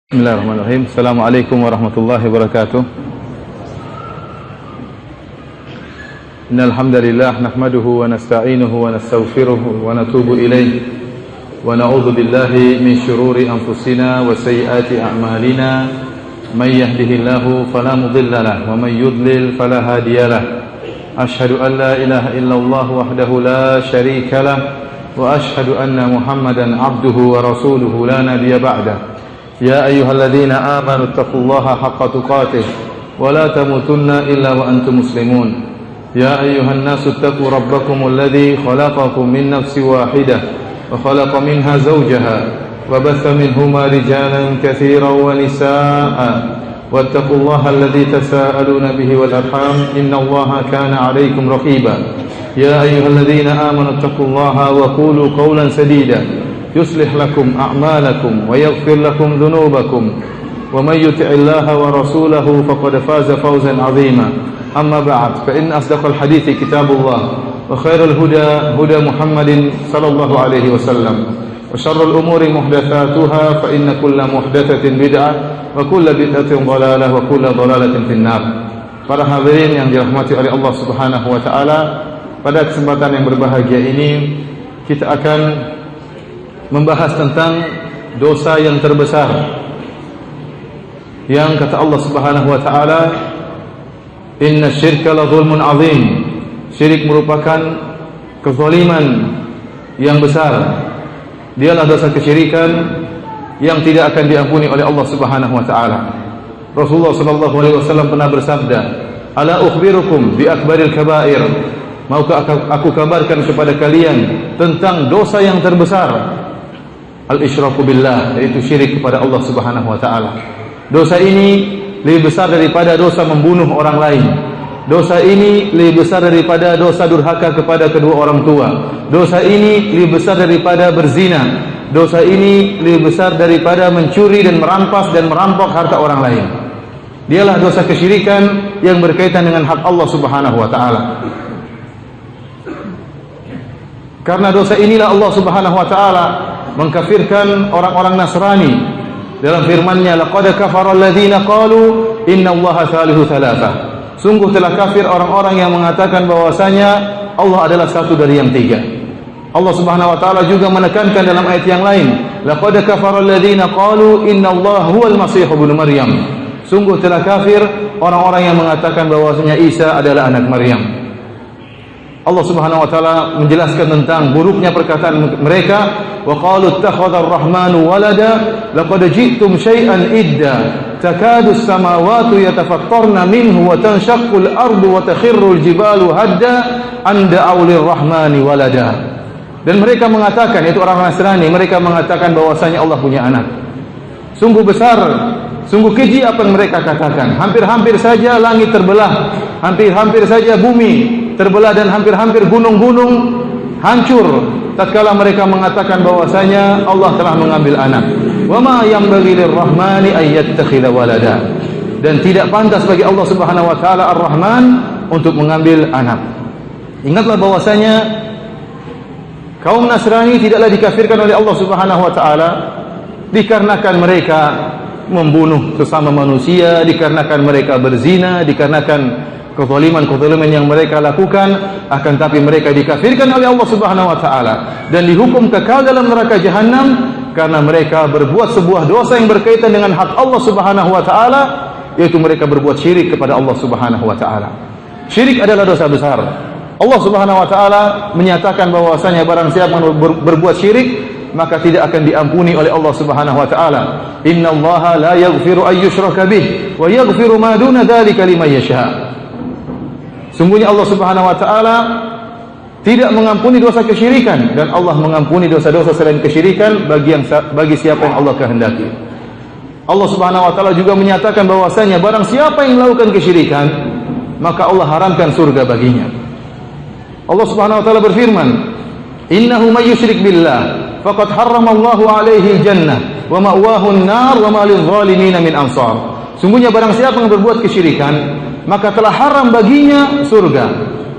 Bismillahirrahmanirrahim. Assalamualaikum warahmatullahi wabarakatuh. Innal hamdalillah nahmaduhu wa nasta'inuhu wa nastaghfiruh wa natubu ilayh wa na'udzu billahi min shururi anfusina wa sayyiati a'malina. May yahdihillahu fala mudilla lahu wa may yudlil fala hadiya lahu. Ashhadu an la ilaha illallah wahdahu la syarika lahu wa ashhadu anna Muhammadan 'abduhu wa rasuluhu la nabiyya ba'dahu. يا أيها الذين آمنوا اتقوا الله حق تقاته ولا تموتن إلا وأنتم مسلمون يا أيها الناس اتقوا ربكم الذي خلقكم من نفس واحدة وخلق منها زوجها وبث منهما رجالا كثيرا ونساء واتقوا الله الذي تساءلون به والأرحام إن الله كان عليكم رقيبا يا أيها الذين آمنوا اتقوا الله وقولوا قولا سديدا يصلح لكم أعمالكم ويغفر لكم ذنوبكم ومن يطع الله ورسوله فقد فاز فوزا عظيما أما بعد فإن أصدق الحديث كتاب الله وخير الهدى هدى محمد صلى الله عليه وسلم وشر الأمور محدثاتها فإن كل محدثة بدعة وكل بدعة ضلالة وكل ضلالة في النار. Para hadirin yang dirahmati oleh Allah Subhanahu wa taala, pada kesempatan yang berbahagia ini kita akan membahas tentang dosa yang terbesar yang kata Allah Subhanahu wa taala, inna syirka la zulmun azim. Syirik merupakan kezaliman yang besar. Dialah dosa kesyirikan yang tidak akan diampuni oleh Allah Subhanahu wa taala. Rasulullah sallallahu alaihi wasallam pernah bersabda, ala ukhbirukum bi akbaril kabair. Maukah aku kabarkan kepada kalian tentang dosa yang terbesar? Al-isyraku billah, yaitu syirik kepada Allah Subhanahu wa taala. Dosa ini lebih besar daripada dosa membunuh orang lain. Dosa ini lebih besar daripada dosa durhaka kepada kedua orang tua. Dosa ini lebih besar daripada berzina. Dosa ini lebih besar daripada mencuri dan merampas dan merampok harta orang lain. Dialah dosa kesyirikan yang berkaitan dengan hak Allah Subhanahu wa taala. Karena dosa inilah Allah Subhanahu wa taala mengkafirkan orang-orang Nasrani dalam firman-Nya, laqad kafara alladziina qalu innallaha thalithu thalathah. Sungguh telah kafir orang-orang yang mengatakan bahwasanya Allah adalah satu dari yang tiga. Allah Subhanahu wa taala juga menekankan dalam ayat yang lain, laqad kafara alladziina qalu innallaha huwal masih ibnu maryam. Sungguh telah kafir orang-orang yang mengatakan bahwasanya Isa adalah anak Maryam. Allah Subhanahu wa taala menjelaskan tentang buruknya perkataan mereka, wa qalu ittakhadha ar-rahmanu walada laqad ji'tum syai'an idda takadu as-samawati yatafattarna minhu wa tanshaqqu al-ardu wa takhirru al-jibalu hadda an da'u lir-rahmani walada. Dan mereka mengatakan, yaitu orang Nasrani, mereka mengatakan bahwasanya Allah punya anak. Sungguh besar, sungguh keji apa yang mereka katakan. Hampir-hampir saja langit terbelah, hampir-hampir saja bumi terbelah dan hampir-hampir gunung-gunung hancur tatkala mereka mengatakan bahwasanya Allah telah mengambil anak. Wa ma yanbaghi lir-rahmani ay yattakhidha walada. Dan tidak pantas bagi Allah Subhanahu wa taala Ar-Rahman untuk mengambil anak. Ingatlah bahwasanya kaum Nasrani tidaklah dikafirkan oleh Allah Subhanahu wa taala dikarenakan mereka membunuh sesama manusia, dikarenakan mereka berzina, dikarenakan kezaliman-kezaliman yang mereka lakukan, akan tapi mereka dikafirkan oleh Allah Subhanahu wa taala dan dihukum kekal dalam neraka jahanam karena mereka berbuat sebuah dosa yang berkaitan dengan hak Allah Subhanahu wa taala, yaitu mereka berbuat syirik kepada Allah Subhanahu wa taala. Syirik adalah dosa besar. Allah Subhanahu wa taala menyatakan bahwasanya barang siapa yang berbuat syirik maka tidak akan diampuni oleh Allah Subhanahu wa taala. Innallaha la yaghfiru ay yushraka bih wa yaghfiru ma duna dzalika liman yasha. Sungguhnya Allah Subhanahu wa taala tidak mengampuni dosa kesyirikan, dan Allah mengampuni dosa-dosa selain kesyirikan bagi siapa yang Allah kehendaki. Allah Subhanahu wa taala juga menyatakan bahwasanya barang siapa yang melakukan kesyirikan, maka Allah haramkan surga baginya. Allah Subhanahu wa taala berfirman, innahu may yusyrik billah faqad harramallahu alaihi jannah wa ma'wahu an-nar wa ma lidh-dhalimin min ansar. Sungguhnya barang siapa yang berbuat kesyirikan, maka telah haram baginya surga.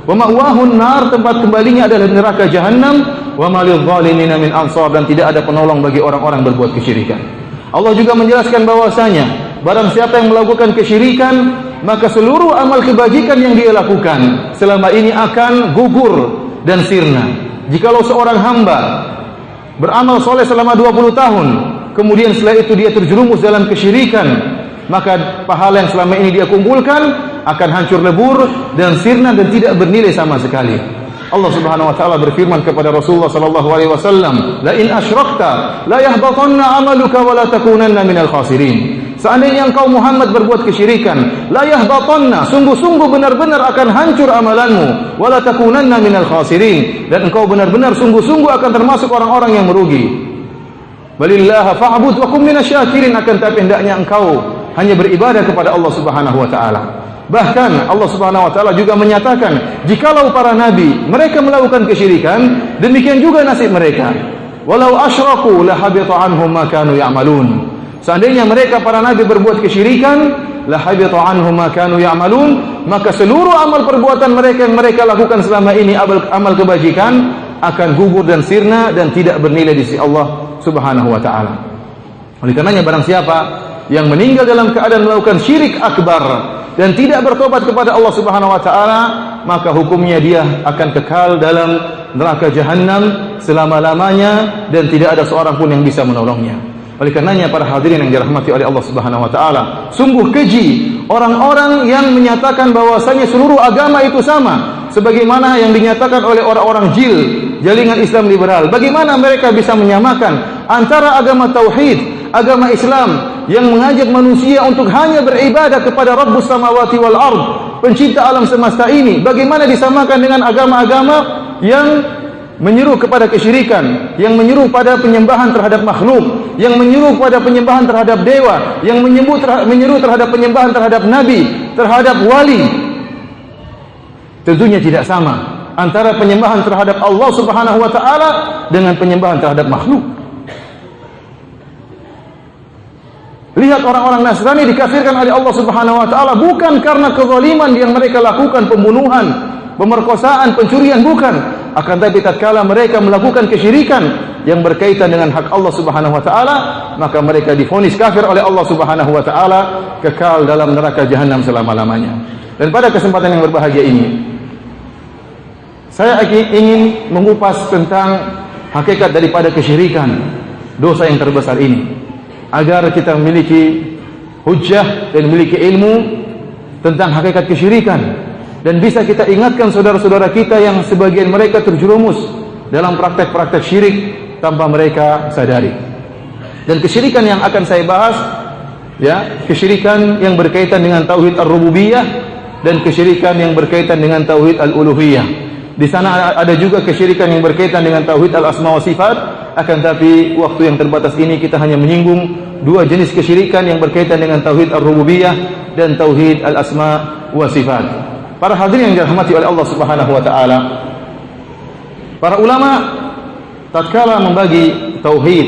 Wa ma'wahu an-nar, tempat kembalinya adalah neraka jahanam, wa ma lidh-dhalimin min ansar, dan tidak ada penolong bagi orang-orang berbuat kesyirikan. Allah juga menjelaskan bahwasanya barang siapa yang melakukan kesyirikan, maka seluruh amal kebajikan yang dia lakukan selama ini akan gugur dan sirna. Jikalau seorang hamba beramal soleh selama 20 tahun, kemudian setelah itu dia terjerumus dalam kesyirikan, maka pahala yang selama ini dia kumpulkan akan hancur lebur dan sirna dan tidak bernilai sama sekali. Allah Subhanahu wa taala berfirman kepada Rasulullah sallallahu alaihi wasallam, "La in asyrakta la yahbatanna 'amaluka wa la takunanna minal khasirin." Seandainya engkau Muhammad berbuat kesyirikan, la yahbatanna, sungguh-sungguh benar-benar akan hancur amalanmu, wa la takunanna minal khasirin, dan engkau benar-benar sungguh-sungguh akan termasuk orang-orang yang merugi. Balillaha fa'bud wa kum minasyakirin, akan tapi hendaknya engkau hanya beribadah kepada Allah Subhanahu wa taala. Bahkan Allah Subhanahu wa taala juga menyatakan, jikalau para nabi mereka melakukan kesyirikan, demikian juga nasib mereka. Walau asyraku la habita anhum ma kanu ya'malun. Seandainya mereka para nabi berbuat kesyirikan, la habita anhum ma kanu ya'malun, maka seluruh amal perbuatan mereka yang mereka lakukan selama ini, amal kebajikan, akan gugur dan sirna dan tidak bernilai di sisi Allah Subhanahu wa taala. Oleh karenanya barang siapa yang meninggal dalam keadaan melakukan syirik akbar dan tidak bertobat kepada Allah Subhanahu wa taala, maka hukumnya dia akan kekal dalam neraka jahanam selama-lamanya dan tidak ada seorang pun yang bisa menolongnya. Oleh karenanya para hadirin yang dirahmati oleh Allah Subhanahu wa taala, sungguh keji orang-orang yang menyatakan bahwasanya seluruh agama itu sama, sebagaimana yang dinyatakan oleh orang-orang JIL, jaringan Islam liberal. Bagaimana mereka bisa menyamakan antara agama tauhid, agama Islam yang mengajak manusia untuk hanya beribadah kepada Rabbus samawati wal ard, pencipta alam semesta ini, bagaimana disamakan dengan agama-agama yang menyeru kepada kesyirikan, yang menyeru pada penyembahan terhadap makhluk, yang menyeru pada penyembahan terhadap dewa, yang menyeru terhadap penyembahan terhadap nabi, terhadap wali. Tentunya tidak sama antara penyembahan terhadap Allah Subhanahu wa taala dengan penyembahan terhadap makhluk. Lihat orang-orang Nasrani dikafirkan oleh Allah Subhanahu wa taala bukan karena kezaliman yang mereka lakukan, pembunuhan, pemerkosaan, pencurian, bukan, akan tapi tatkala mereka melakukan kesyirikan yang berkaitan dengan hak Allah Subhanahu wa taala, maka mereka divonis kafir oleh Allah Subhanahu wa taala, kekal dalam neraka jahanam selama-lamanya. Dan pada kesempatan yang berbahagia ini, saya ingin mengupas tentang hakikat daripada kesyirikan, dosa yang terbesar ini, agar kita memiliki hujjah dan memiliki ilmu tentang hakikat kesyirikan, dan bisa kita ingatkan saudara-saudara kita yang sebagian mereka terjerumus dalam praktek-praktek syirik tanpa mereka sadari. Dan kesyirikan yang akan saya bahas, ya, kesyirikan yang berkaitan dengan tauhid ar-rububiyah dan kesyirikan yang berkaitan dengan tauhid al-uluhiyah. Di sana ada juga kesyirikan yang berkaitan dengan tauhid al-asma wa sifat, akan tapi waktu yang terbatas ini kita hanya menyinggung dua jenis kesyirikan yang berkaitan dengan tauhid ar-rububiyah dan tauhid al-asma wa sifat. Para hadirin yang dirahmati oleh Allah Subhanahu wa taala, para ulama tatkala membagi tauhid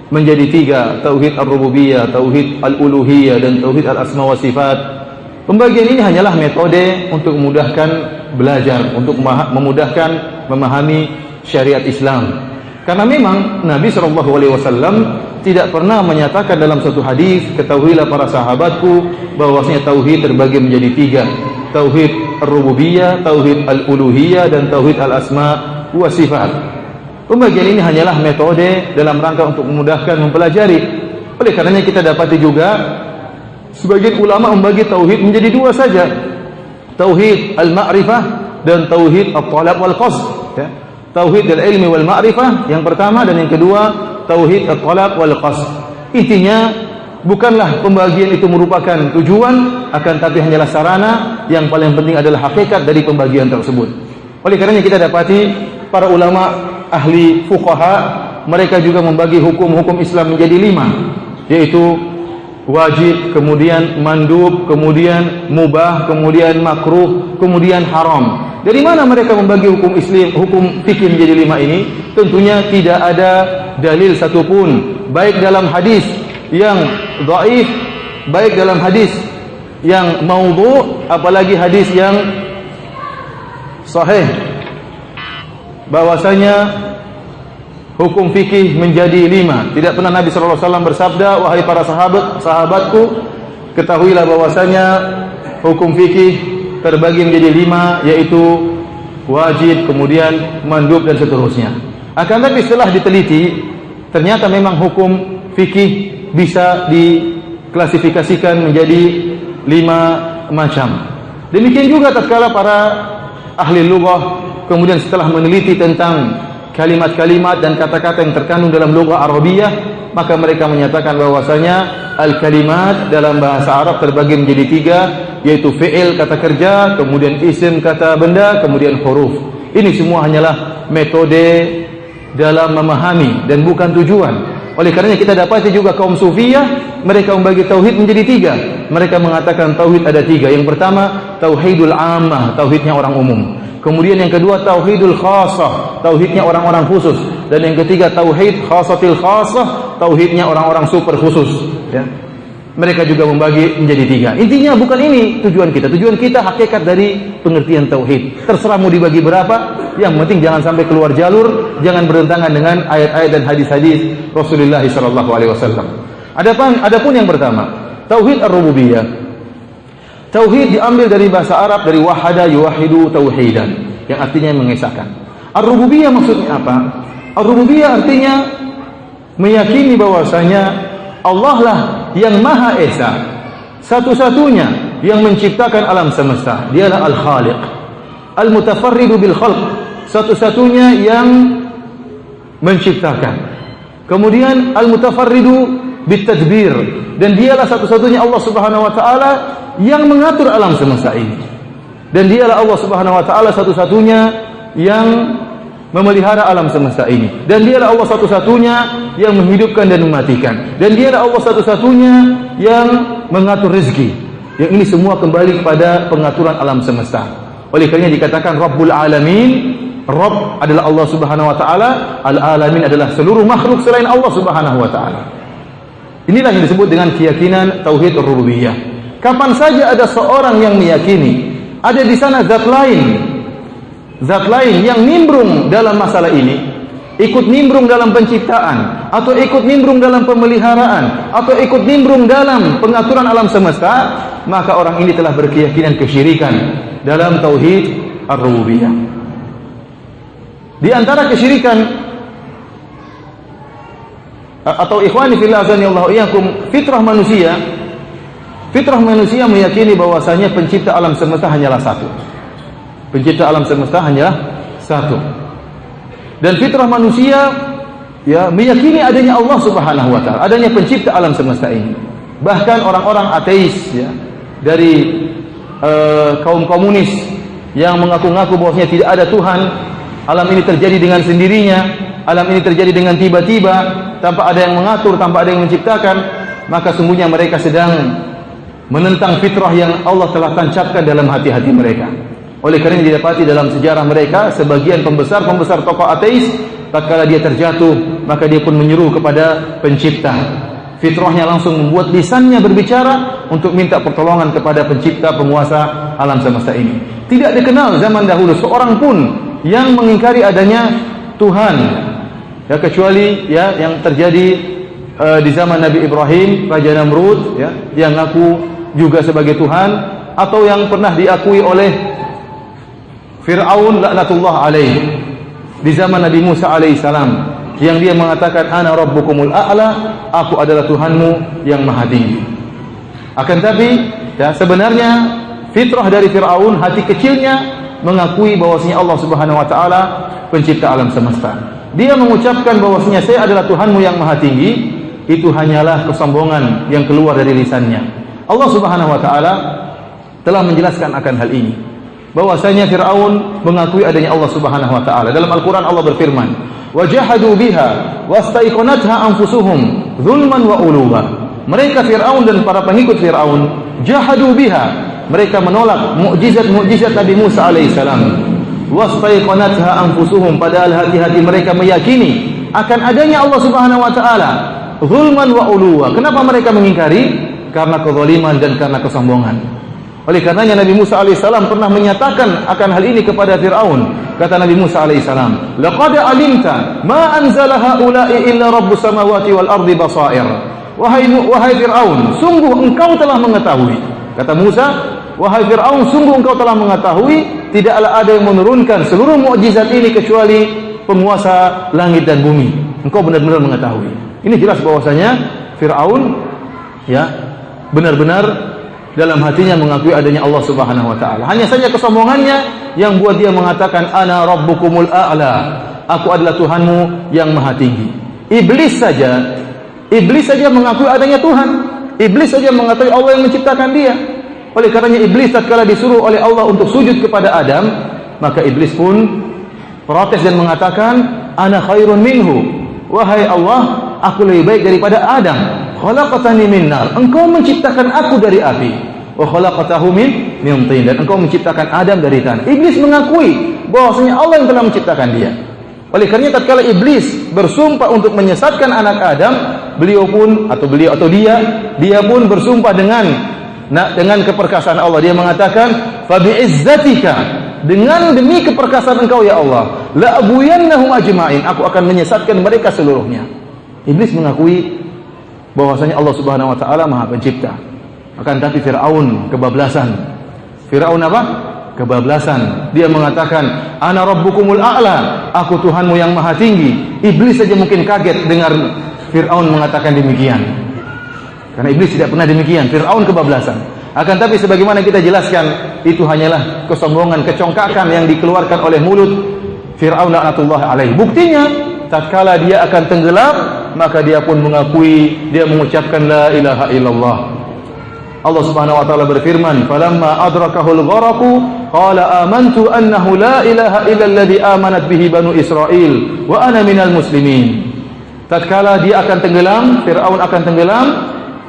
menjadi tiga, tauhid ar-rububiyah, tauhid al-uluhiyah dan tauhid al-asma wa sifat, pembagian ini hanyalah metode untuk memudahkan belajar, untuk memudahkan memahami syariat Islam. Karena memang Nabi SAW tidak pernah menyatakan dalam satu hadis, ketahuilah para sahabatku bahwasanya tauhid terbagi menjadi tiga, tauhid ar-rububiyah, tauhid al-uluhiyah dan tauhid al-asma wa sifat. Pembagian ini hanyalah metode dalam rangka untuk memudahkan mempelajari. Oleh karenanya kita dapati juga sebagian ulama membagi tauhid menjadi dua saja, tauhid al-ma'rifah dan tauhid at-talab wal qasd, ya. Tauhid al-ilmi wal ma'rifah yang pertama, dan yang kedua tauhid at-talab wal qasd. Intinya bukanlah pembagian itu merupakan tujuan, akan tapi hanyalah sarana. Yang paling penting adalah hakikat dari pembagian tersebut. Oleh karenanya kita dapati para ulama ahli fuqaha, mereka juga membagi hukum-hukum Islam menjadi 5, yaitu wajib, kemudian mandub, kemudian mubah, kemudian makruh, kemudian haram. Dari mana mereka membagi hukum Islam, hukum fikih menjadi 5 ini? Tentunya tidak ada dalil satupun, baik dalam hadis yang dhaif, baik dalam hadis yang maudhu', apalagi hadis yang sahih, bahwasanya hukum fikih menjadi 5. Tidak pernah Nabi sallallahu alaihi wasallam bersabda, wahai para sahabatku, ketahuilah bahwasanya hukum fikih terbagi menjadi 5, yaitu wajib, kemudian mandub dan seterusnya. Akan tapi setelah diteliti, ternyata memang hukum fikih bisa diklasifikasikan menjadi 5 macam. Demikian juga tatkala para ahli lughah kemudian setelah meneliti tentang kalimat-kalimat dan kata-kata yang terkandung dalam lughah Arabiyah, maka mereka menyatakan bahwasanya al-kalimat dalam bahasa Arab terbagi menjadi 3, yaitu fi'il, kata kerja, kemudian isim, kata benda, kemudian huruf. Ini semua hanyalah metode dalam memahami dan bukan tujuan. Oleh karenanya kita dapati juga kaum Sufiyah, mereka membagi tauhid menjadi 3. Mereka mengatakan tauhid ada 3. Yang pertama, tauhidul ammah, tauhidnya orang umum. Kemudian yang kedua, tauhidul khasah, tauhidnya orang-orang khusus. Dan yang ketiga, tauhid khasatil khasah, tauhidnya orang-orang super khusus. Ya. Mereka juga membagi menjadi 3. Intinya bukan ini tujuan kita. Tujuan kita hakikat dari pengertian tauhid. Terserah mau dibagi berapa, yang penting jangan sampai keluar jalur, jangan bertentangan dengan ayat-ayat dan hadis-hadis Rasulullah sallallahu alaihi wasallam. Adapun yang pertama, tauhid ar-rububiyah. Tauhid diambil dari bahasa Arab dari wahada yuwahidu tauhidan, yang artinya mengesahkan. Ar-rububiyah maksudnya apa? Ar-rububiyah artinya meyakini bahwasanya Allah lah yang Maha Esa, satu-satunya yang menciptakan alam semesta. Dialah Al-Khaliq, Al-Mutafarridu bil Khalq, satu-satunya yang menciptakan. Kemudian Al-Mutafarridu bit Tadbir, dan dialah satu-satunya Allah Subhanahu wa taala yang mengatur alam semesta ini. Dan dialah Allah Subhanahu wa taala satu-satunya yang memelihara alam semesta ini. Dan dialah Allah satu-satunya yang menghidupkan dan mematikan. Dan dialah Allah satu-satunya yang mengatur rezeki. Yang ini semua kembali kepada pengaturan alam semesta. Oleh kerana dikatakan Rabbul Alamin. Rabb adalah Allah Subhanahu wa taala, Al-Alamin adalah seluruh makhluk selain Allah Subhanahu wa taala. Inilah yang disebut dengan keyakinan tauhid rububiyah. Kapan saja ada seorang yang meyakini ada di sana zat lain yang nimbrung dalam masalah ini, ikut nimbrung dalam penciptaan, atau ikut nimbrung dalam pemeliharaan, atau ikut nimbrung dalam pengaturan alam semesta, maka orang ini telah berkeyakinan kesyirikan dalam tauhid ar-rububiyah. Di antara kesyirikan atau ikhwani fillah azanillahu iyyakum, fitrah manusia meyakini bahwasanya pencipta alam semesta hanyalah satu. Pencipta alam semesta hanyalah satu. Dan fitrah manusia ya meyakini adanya Allah Subhanahu wa taala, adanya pencipta alam semesta ini. Bahkan orang-orang ateis ya dari kaum komunis yang mengaku-ngaku bahwasanya tidak ada Tuhan, alam ini terjadi dengan sendirinya, alam ini terjadi dengan tiba-tiba, tanpa ada yang mengatur, tanpa ada yang menciptakan, maka sungguhnya mereka sedang menentang fitrah yang Allah telah tancapkan dalam hati-hati mereka. Oleh kerana didapati dalam sejarah mereka, sebagian pembesar tokoh ateis, tatkala dia terjatuh, maka dia pun menyeru kepada pencipta. Fitrahnya langsung membuat lisannya berbicara untuk minta pertolongan kepada pencipta, penguasa alam semesta ini. Tidak dikenal zaman dahulu seorang pun yang mengingkari adanya Tuhan, ya, kecuali ya yang terjadi di zaman Nabi Ibrahim, Raja Namrud, ya, yang ngaku juga sebagai Tuhan, atau yang pernah diakui oleh Fir'aun laknatullah alaih di zaman Nabi Musa alaihissalam, yang dia mengatakan ana rabbukumul a'la, aku adalah Tuhanmu yang maha tinggi. Akan tapi ya, sebenarnya fitrah dari Fir'aun, hati kecilnya mengakui bahwasanya Allah Subhanahu wa taala pencipta alam semesta. Dia mengucapkan bahwasanya saya adalah Tuhanmu yang maha tinggi, itu hanyalah kesombongan yang keluar dari lisannya. Allah Subhanahu wa taala telah menjelaskan akan hal ini, bahwasanya Fir'aun mengakui adanya Allah Subhanahu wa taala. Dalam Al-Qur'an Allah berfirman, "Wajahadu biha wastaiqanatha anfusuhum zulman wa uluwa." Mereka Fir'aun dan para pengikut Fir'aun jahadu biha, mereka menolak mukjizat-mukjizat Nabi Musa alaihissalam. Wastaiqanatha anfusuhum, padahal hati-hati mereka meyakini akan adanya Allah Subhanahu wa taala zulman wa uluwa. Kenapa mereka mengingkari? Karena kezaliman dan karena kesombongan. Oleh karenanya Nabi Musa alaihissalam pernah menyatakan akan hal ini kepada Fir'aun. Kata Nabi Musa alaihissalam, "Laqad alimta ma anzala haula'i illa rabbus samawati wal ardi basair." Wahai Fir'aun, sungguh engkau telah mengetahui. Kata Musa, wahai Fir'aun, sungguh engkau telah mengetahui tidaklah ada yang menurunkan seluruh mukjizat ini kecuali penguasa langit dan bumi. Engkau benar-benar mengetahui. Ini jelas bahwasanya Fir'aun ya benar-benar dalam hatinya mengakui adanya Allah Subhanahu wa taala. Hanya saja kesombongannya yang buat dia mengatakan ana rabbukumul a'la. Aku adalah Tuhanmu yang maha tinggi. Iblis saja mengakui adanya Tuhan. Iblis saja mengakui Allah yang menciptakan dia. Oleh karenanya iblis tatkala disuruh oleh Allah untuk sujud kepada Adam, maka iblis pun protes dan mengatakan ana khairun minhu. Wahai Allah, aku lebih baik daripada Adam. Khalaqtani min nar. Engkau menciptakan aku dari api. Wa khalaqtahu min tin. Dan engkau menciptakan Adam dari tanah. Iblis mengakui bahwasanya Allah yang telah menciptakan dia. Oleh karena tatkala iblis bersumpah untuk menyesatkan anak Adam, dia pun bersumpah dengan keperkasaan Allah. Dia mengatakan, "Fa bi'izzatika," dengan demi keperkasaan engkau ya Allah, la abuyannahum ajma'in, aku akan menyesatkan mereka seluruhnya. Iblis mengakui bahwasanya Allah Subhanahu wa taala Maha Pencipta. Akan tapi Firaun kebablasan. Firaun apa? Kebablasan. Dia mengatakan, "Ana rabbukumul a'la," aku Tuhanmu yang Maha Tinggi. Iblis saja mungkin kaget dengar Firaun mengatakan demikian. Karena iblis tidak pernah demikian. Firaun kebablasan. Akan tapi sebagaimana kita jelaskan, itu hanyalah kesombongan, kecongkakan yang dikeluarkan oleh mulut Firaun laknatullah alaihi. Buktinya, tatkala dia akan tenggelam, maka dia pun mengakui, dia mengucapkan la ilaha illallah. Allah Subhanahu wa taala berfirman, "Falamma adrakahul gharaqu qala amantu annahu la ilaha illa alladhi amanat bihi banu Israil wa ana minal muslimin." Tatkala dia akan tenggelam, Firaun akan tenggelam,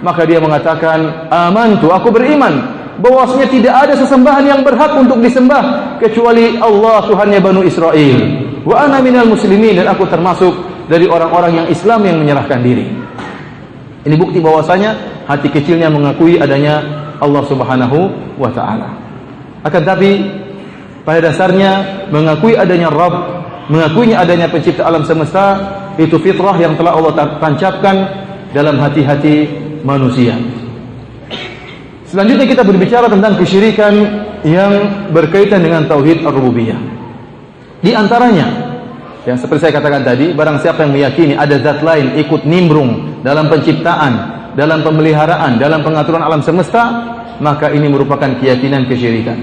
maka dia mengatakan, amantu, aku beriman bahwasanya tidak ada sesembahan yang berhak untuk disembah kecuali Allah Tuhannya Banu Israel. Wa ana minal muslimin, dan aku termasuk dari orang-orang yang Islam yang menyerahkan diri. Ini bukti bahwasanya hati kecilnya mengakui adanya Allah Subhanahu wa taala. Akan tapi pada dasarnya mengakui adanya Rabb, mengakuinya adanya pencipta alam semesta, itu fitrah yang telah Allah tancapkan dalam hati-hati manusia. Selanjutnya kita berbicara tentang kesyirikan yang berkaitan dengan tauhid ar-rububiyah. Di antaranya, yang seperti saya katakan tadi, barang siapa yang meyakini ada zat lain ikut nimbrung dalam penciptaan, dalam pemeliharaan, dalam pengaturan alam semesta, maka ini merupakan keyakinan kesyirikan.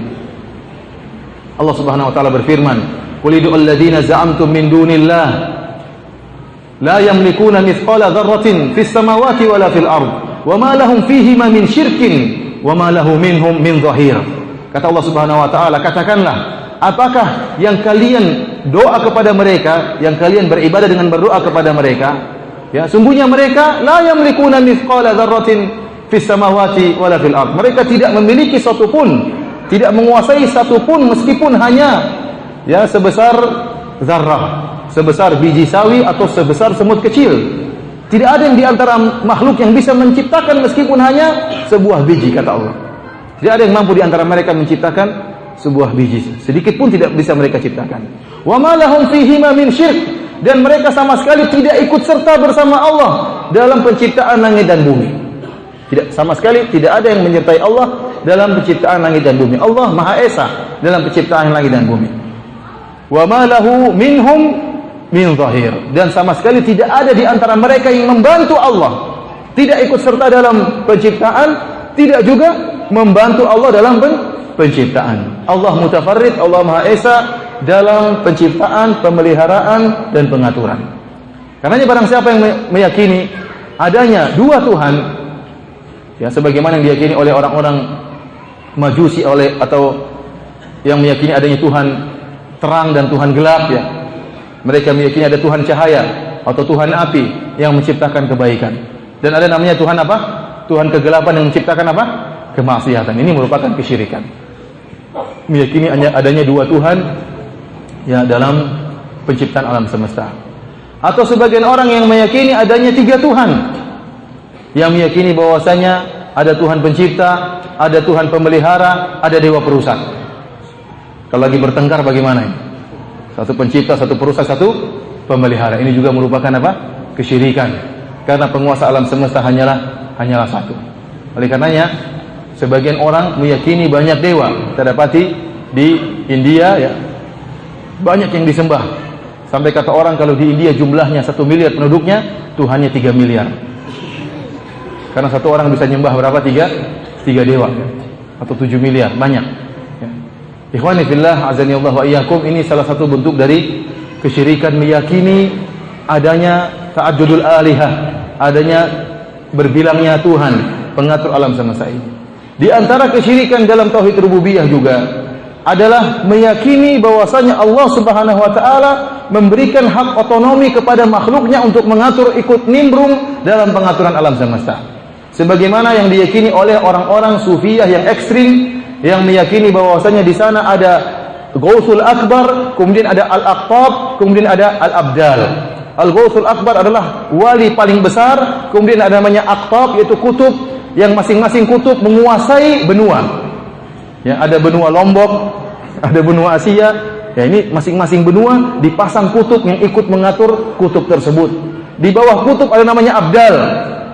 Allah Subhanahu wa taala berfirman, "Qul id'u alladziina za'amtum min dunillah la yamlikuna mithqala dzarratin fis samawati wala fil ard wa ma lahum fihima min syirkin wa ma lahu minhum min dhahir." Kata Allah Subhanahu wa taala, katakanlah, apakah yang kalian doa kepada mereka, yang kalian beribadah dengan berdoa kepada mereka, ya, sungguhnya mereka la yamlikuna mithqala dzarratin fis samawati wala fil ard. Mereka tidak memiliki satu pun, tidak menguasai satu pun meskipun hanya ya sebesar zarrah, sebesar biji sawi atau sebesar semut kecil. Tidak ada yang di antara makhluk yang bisa menciptakan meskipun hanya sebuah biji, kata Allah. Tidak ada yang mampu di antara mereka menciptakan sebuah biji, sedikit pun tidak bisa mereka ciptakan. Wa ma lahum fihima min syirk, dan mereka sama sekali tidak ikut serta bersama Allah dalam penciptaan langit dan bumi. Tidak, sama sekali tidak ada yang menyertai Allah dalam penciptaan langit dan bumi. Allah Maha Esa dalam penciptaan langit dan bumi. Wa ma lahu minhum min zahir, dan sama sekali tidak ada di antara mereka yang membantu Allah, tidak ikut serta dalam penciptaan, tidak juga membantu Allah dalam penciptaan. Allah mutafarrid, Allah Maha Esa dalam penciptaan, pemeliharaan, dan pengaturan. Karenanya barang siapa yang meyakini adanya dua Tuhan, ya sebagaimana yang diyakini oleh orang-orang Majusi atau yang meyakini adanya Tuhan terang dan Tuhan gelap, ya. Mereka meyakini ada Tuhan cahaya atau Tuhan api yang menciptakan kebaikan. Dan ada namanya Tuhan apa? Tuhan kegelapan yang menciptakan apa? Kemaksiatan. Ini merupakan kesyirikan. Meyakini adanya dua Tuhan ya dalam penciptaan alam semesta. Atau sebagian orang yang meyakini adanya tiga Tuhan, yang meyakini bahwasanya ada Tuhan pencipta, ada Tuhan pemelihara, ada dewa perusak. Kalau lagi bertengkar bagaimana ini? Satu pencipta, satu perusak, satu pemelihara. Ini juga merupakan apa? Kesyirikan. Karena penguasa alam semesta hanyalah satu. Oleh karenanya, sebagian orang meyakini banyak dewa. Kita dapati di India ya, banyak yang disembah. Sampai kata orang kalau di India jumlahnya 1 miliar penduduknya, Tuhannya 3 miliar. Karena satu orang bisa nyembah berapa? 3 dewa ya. Atau 7 miliar, banyak ya. Ikhwani fillah, azani Allah wa iyyakum, ini salah satu bentuk dari kesyirikan, meyakini adanya ta'addudul alihah, adanya berbilangnya Tuhan pengatur alam semesta ini. Di antara kesyirikan dalam tauhid rububiyah juga adalah meyakini bahwasanya Allah Subhanahu wa taala memberikan hak otonomi kepada makhluknya untuk mengatur, ikut nimbrung dalam pengaturan alam semesta. Sebagaimana yang diyakini oleh orang-orang sufiyah yang ekstrim, yang meyakini bahwasanya di sana ada Ghausul Akbar, kemudian ada Al-Aqtab, kemudian ada Al-Abdal. Al-Ghausul Akbar adalah wali paling besar, kemudian ada namanya Aqtab, yaitu kutub, yang masing-masing kutub menguasai benua. Ya, ada benua Lombok, ada benua Asia. Ya, ini masing-masing benua dipasang kutub yang ikut mengatur kutub tersebut. Di bawah kutub ada namanya Abdal.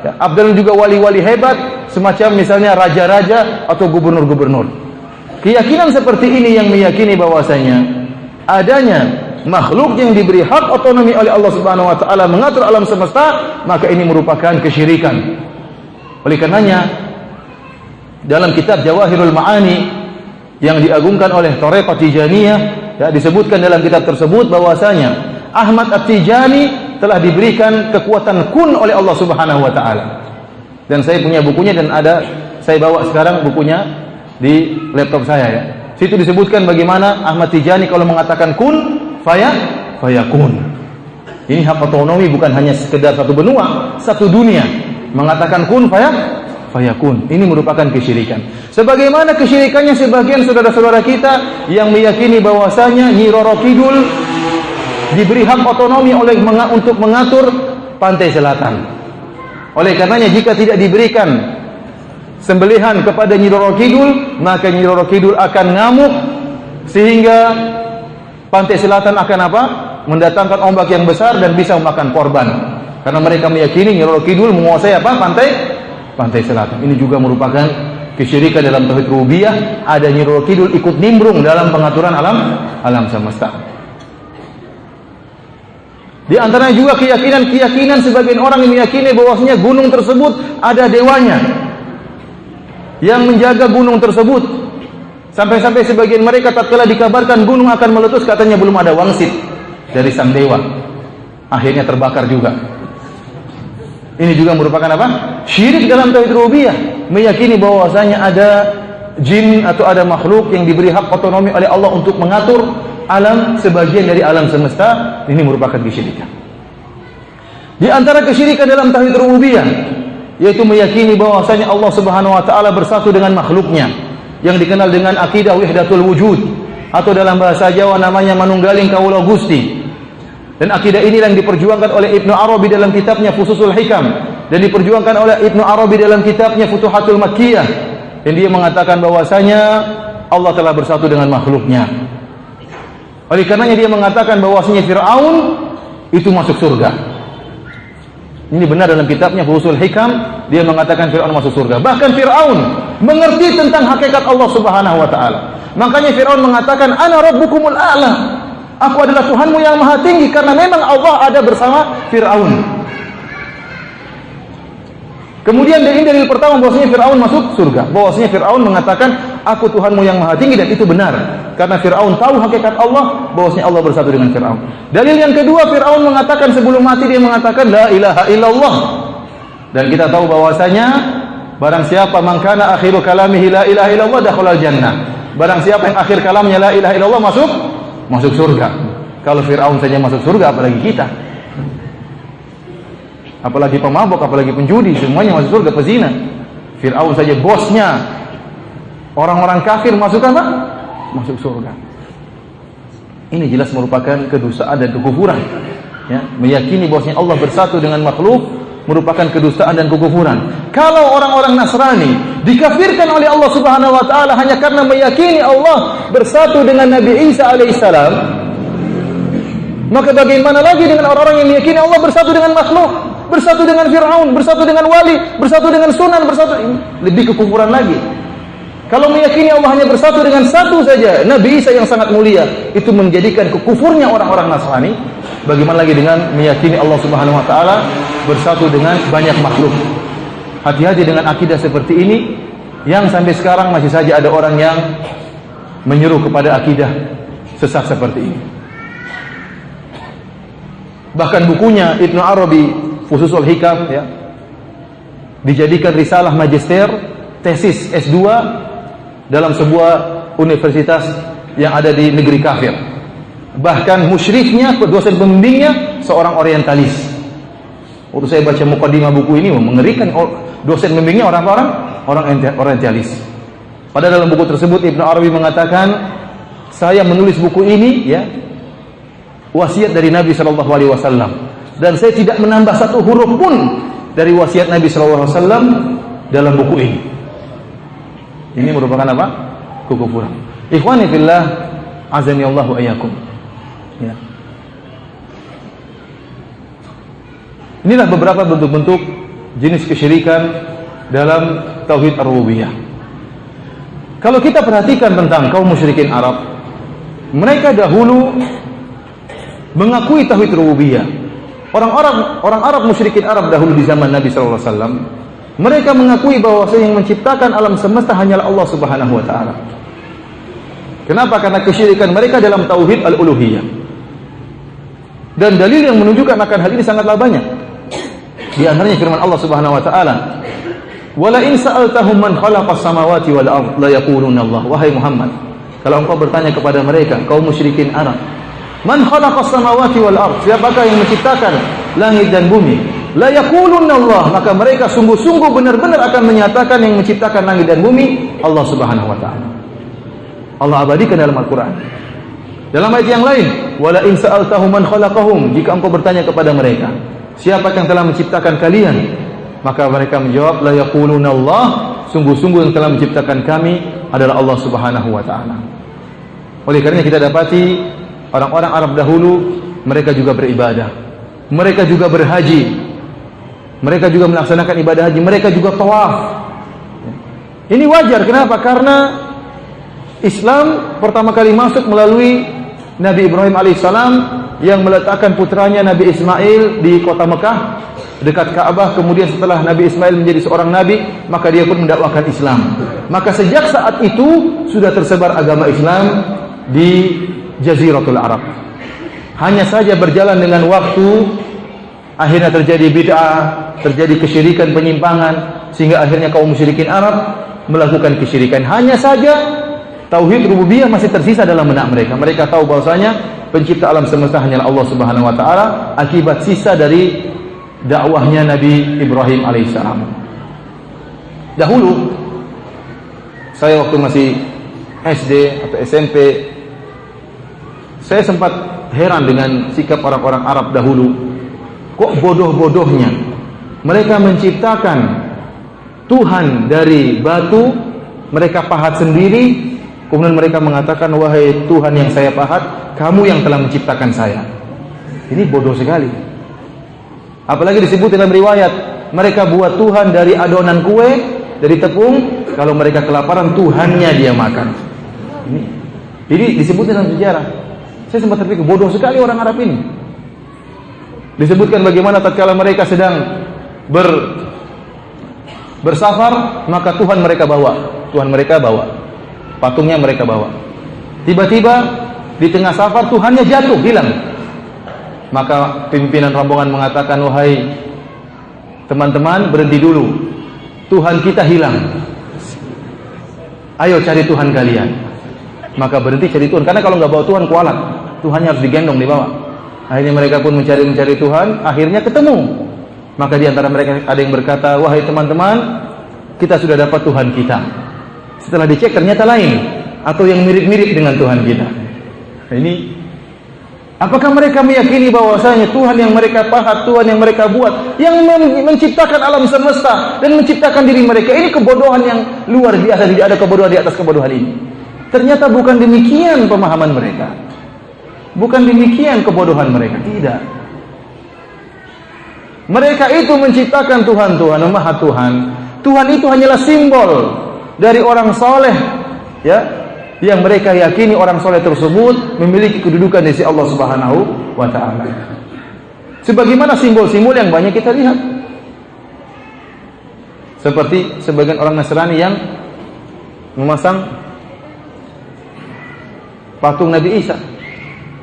Ya, Abdal juga wali-wali hebat, semacam misalnya raja-raja atau gubernur-gubernur. Keyakinan seperti ini yang meyakini bahwasanya adanya makhluk yang diberi hak otonomi oleh Allah Subhanahu wa taala mengatur alam semesta, maka ini merupakan kesyirikan. Oleh karenanya dalam kitab Jawahirul Ma'ani yang diagungkan oleh Thariqah Tijaniyah, ya, disebutkan dalam kitab tersebut bahwasanya Ahmad At-Tijani telah diberikan kekuatan kun oleh Allah Subhanahu wa taala. Dan saya punya bukunya dan saya bawa sekarang bukunya di laptop saya ya. Situ disebutkan bagaimana Ahmad Tijani kalau mengatakan kun fayakun. Ini hak otonomi bukan hanya sekedar satu benua, satu dunia. Mengatakan kun fayakun. Ini merupakan kesyirikan. Sebagaimana kesyirikannya sebagian saudara-saudara kita yang meyakini bahwasanya Nyi Roro Kidul diberi hak otonomi untuk mengatur pantai selatan. Oleh karenanya jika tidak diberikan sembelihan kepada Nyi Roro Kidul, maka Nyi Roro Kidul akan ngamuk sehingga pantai selatan akan apa? Mendatangkan ombak yang besar dan bisa memakan korban. Karena mereka meyakini Nyi Roro Kidul menguasai apa? Pantai selatan. Ini juga merupakan kesyirikan dalam tauhid rububiyah. Ada Nyi Roro Kidul ikut nimbrung dalam pengaturan alam semesta. Di antaranya juga keyakinan sebagian orang yang meyakini bahwasanya gunung tersebut ada dewanya yang menjaga gunung tersebut. Sampai-sampai sebagian mereka tatkala dikabarkan gunung akan meletus, katanya belum ada wangsit dari sang dewa. Akhirnya terbakar juga. Ini juga merupakan apa? Syirik dalam tauhid rububiyah, meyakini bahwasanya ada jin atau ada makhluk yang diberi hak otonomi oleh Allah untuk mengatur alam, sebagian dari alam semesta. Ini merupakan kesyirikan. Di antara kesyirikan dalam tauhid rububiyah yaitu meyakini bahwasanya Allah Subhanahu wa taala bersatu dengan makhluknya, yang dikenal dengan akidah wahdatul wujud, atau dalam bahasa Jawa namanya manunggaling kawula Gusti. Dan akidah ini yang diperjuangkan oleh Ibnu Arabi dalam kitabnya Fususul Hikam, dan diperjuangkan oleh Ibnu Arabi dalam kitabnya Futuhatul Makkiyah. Dan dia mengatakan bahwasanya Allah telah bersatu dengan makhluknya. Oleh karenanya dia mengatakan bahwasanya Fir'aun itu masuk surga. Ini benar dalam kitabnya Fususul Hikam, dia mengatakan Fir'aun masuk surga. Bahkan Fir'aun mengerti tentang hakikat Allah Subhanahu wa taala. Makanya Fir'aun mengatakan ana rabbukumul a'la. Aku adalah Tuhanmu yang maha tinggi, karena memang Allah ada bersama Fir'aun. Kemudian dari dalil pertama bahwasanya Fir'aun masuk surga. Bahwasanya Fir'aun mengatakan aku Tuhanmu yang maha tinggi, dan itu benar. Karena Fir'aun tahu hakikat Allah, bahwasanya Allah bersatu dengan Fir'aun. Dalil yang kedua, Fir'aun mengatakan sebelum mati dia mengatakan la ilaha illallah. Dan kita tahu bahwasanya barang siapa man kana akhiru kalamihi la ilaha illallah dakhalal jannah. Barang siapa yang akhir kalamnya la ilaha illallah masuk surga. Kalau Fir'aun saja masuk surga, apalagi kita? Apalagi pemabok, apalagi penjudi, semuanya masuk surga, pezina. Fir'aun saja bosnya orang-orang kafir masuk apa? Masuk surga. Ini jelas merupakan kedustaan dan kekufuran. Ya, meyakini bahwasanya Allah bersatu dengan makhluk merupakan kedustaan dan kekufuran. kalau orang-orang Nasrani dikafirkan oleh Allah Subhanahu wa taala hanya karena meyakini Allah bersatu dengan Nabi Isa alaihissalam, maka bagaimana lagi dengan orang-orang yang meyakini Allah bersatu dengan makhluk, bersatu dengan Fir'aun, bersatu dengan wali, bersatu dengan sunan, bersatu, lebih kekufuran lagi. Kalau meyakini Allah hanya bersatu dengan satu saja, Nabi Isa yang sangat mulia, itu menjadikan kekufurnya orang-orang Nasrani. Bagaimana lagi dengan meyakini Allah Subhanahu wa taala bersatu dengan banyak makhluk. Hati-hati dengan akidah seperti ini, yang sampai sekarang masih saja ada orang yang menyuruh kepada akidah sesat seperti ini. Bahkan bukunya Ibnu Arabi Fususul Hikam ya, dijadikan risalah magister, tesis S2 dalam sebuah universitas yang ada di negeri kafir. Bahkan musyriknya, dosen pembimbingnya seorang orientalis. Waktu saya baca mukadimah buku ini mengerikan, dosen pembimbingnya orang orientalis. Padahal dalam buku tersebut Ibnu Arabi mengatakan, saya menulis buku ini ya wasiat dari Nabi sallallahu alaihi wasallam, dan saya tidak menambah satu huruf pun dari wasiat Nabi sallallahu alaihi wasallam dalam buku ini. Ini merupakan apa? Kekufuran. Ikhwani fillah, azani Allahu ayyakum. Ya. Inilah beberapa bentuk-bentuk jenis kesyirikan dalam tauhid ar-rububiyah. Kalau kita perhatikan tentang kaum musyrikin Arab, mereka dahulu mengakui tauhid rububiyah. Orang Arab musyrikin Arab dahulu di zaman Nabi sallallahu alaihi wasallam, mereka mengakui bahwa yang menciptakan alam semesta hanyalah Allah Subhanahu wa taala. Kenapa? Karena kesyirikan mereka dalam tauhid al-uluhiyah. Dan dalil yang menunjukkan akan hal ini sangatlah banyak. Di antaranya firman Allah Subhanahu wa taala, "Wala in sa'altahum man khalaqas samawati wal ard la yaquluna Allah." Wahai Muhammad, kalau engkau bertanya kepada mereka, kaum musyrikin Arab, "Man khalaqas samawati wal ard?" Siapakah yang menciptakan langit dan bumi? La yaqulunna Allah, maka mereka sungguh-sungguh benar-benar akan menyatakan yang menciptakan langit dan bumi Allah Subhanahu wa taala. Allah abadikan dalam Al-Qur'an. Dalam ayat yang lain, wala in sa'altahum man khalaqahum, jika engkau bertanya kepada mereka, siapa yang telah menciptakan kalian? Maka mereka menjawab, la yaqulunna Allah, sungguh-sungguh yang telah menciptakan kami adalah Allah Subhanahu wa taala. Oleh karena kita dapati orang-orang Arab dahulu mereka juga beribadah. Mereka juga berhaji. Mereka juga melaksanakan ibadah haji, mereka juga tawaf. Ini wajar, kenapa? Karena Islam pertama kali masuk melalui Nabi Ibrahim alaihissalam yang meletakkan putranya Nabi Ismail di kota Mekah dekat Ka'bah. Kemudian setelah Nabi Ismail menjadi seorang nabi, maka dia pun mendakwahkan Islam. Maka sejak saat itu sudah tersebar agama Islam di Jaziratul Arab. Hanya saja berjalan dengan waktu, akhirnya terjadi bid'ah, terjadi kesyirikan, penyimpangan, sehingga akhirnya kaum musyrikin Arab melakukan kesyirikan. Hanya saja tauhid rububiyah masih tersisa dalam benak mereka. Mereka tahu bahwasanya pencipta alam semesta hanyalah Allah Subhanahu wa taala, akibat sisa dari dakwahnya Nabi Ibrahim alaihissalam. Dahulu saya waktu masih SD atau SMP, saya sempat heran dengan sikap orang-orang Arab dahulu. Kok bodoh-bodohnya mereka menciptakan Tuhan dari batu, mereka pahat sendiri, kemudian mereka mengatakan, wahai Tuhan yang saya pahat, kamu yang telah menciptakan saya. Ini bodoh sekali. Apalagi disebut dalam riwayat, mereka buat Tuhan dari adonan kue, dari tepung, kalau mereka kelaparan Tuhannya dia makan. Ini disebut dalam sejarah. Saya sempat terpikir, bodoh sekali orang Arab ini. Disebutkan bagaimana tatkala mereka sedang bersafar, maka Tuhan mereka bawa, patungnya mereka bawa. Tiba-tiba di tengah safar Tuhannya jatuh, hilang. Maka pimpinan rombongan mengatakan, wahai teman-teman, berhenti dulu, Tuhan kita hilang. Ayo cari Tuhan kalian. Maka berhenti cari Tuhan, karena kalau nggak bawa Tuhan kualat, Tuhannya harus digendong, dibawa. Akhirnya mereka pun mencari Tuhan, akhirnya ketemu. Maka di antara mereka ada yang berkata, wahai teman-teman, kita sudah dapat Tuhan kita. Setelah dicek ternyata lain, atau yang mirip-mirip dengan Tuhan kita. Nah, ini Apakah mereka meyakini bahwasanya Tuhan yang mereka pahat, Tuhan yang mereka buat, yang menciptakan alam semesta dan menciptakan diri mereka, ini kebodohan yang luar biasa, tidak ada kebodohan di atas kebodohan ini. Ternyata bukan demikian pemahaman mereka. Bukan demikian kebodohan mereka, tidak. Mereka itu menciptakan Tuhan-Tuhan, Maha Tuhan. Tuhan itu hanyalah simbol dari orang soleh, ya, yang mereka yakini orang soleh tersebut memiliki kedudukan di sisi Allah Subhanahu wa Ta'ala. Sebagaimana simbol-simbol yang banyak kita lihat, seperti sebagian orang Nasrani yang memasang patung Nabi Isa.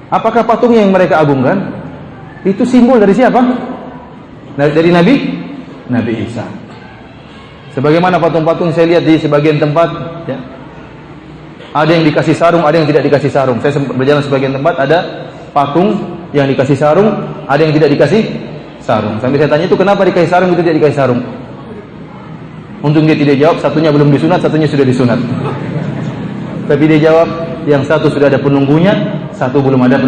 Apakah patung yang mereka agungkan itu simbol dari siapa? Dari Nabi Isa. Sebagaimana patung-patung saya lihat di sebagian tempat, ya, ada yang dikasih sarung, ada yang tidak dikasih sarung. Saya berjalan sebagian tempat, ada patung yang dikasih sarung, ada yang tidak dikasih sarung. Sampai saya tanya, itu kenapa dikasih sarung, itu tidak dikasih sarung? Untung dia tidak jawab, satunya belum disunat, satunya sudah disunat. Tapi dia jawab, yang satu sudah ada penunggunya, satu belum ada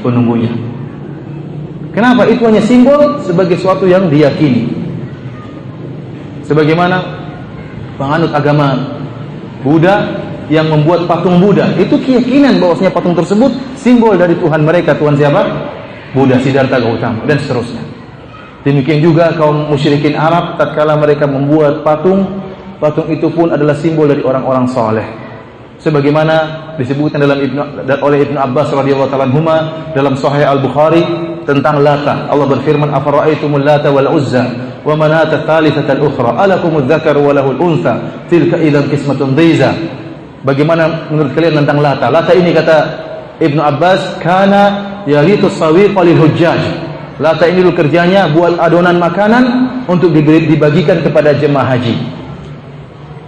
penunggunya. Kenapa? Itu hanya simbol sebagai sesuatu yang diyakini. Sebagaimana penganut agama Buddha yang membuat patung Buddha, itu keyakinan bahwasanya patung tersebut simbol dari Tuhan mereka. Tuhan siapa? Buddha, Siddhartha Gautama, dan seterusnya. Demikian juga kaum musyrikin Arab, tatkala mereka membuat patung itu pun adalah simbol dari orang-orang saleh. Sebagaimana disebutkan oleh Ibnu Abbas radhiyallahu ta'ala anhuma dalam Sahih Al-Bukhari tentang Lata. Allah berfirman, "Afara'aitumul Lata wal Uzza wa Manata tsalitsata al-ukhra, alakumudz dzakaru wa lahul untha, tilka idzan qismatun dhiza." Bagaimana menurut kalian tentang Lata? Lata ini, kata Ibnu Abbas, kana yalitus sawiq lil hujjaj. Lata ini dulu kerjanya buat adonan makanan untuk dibagikan kepada jemaah haji.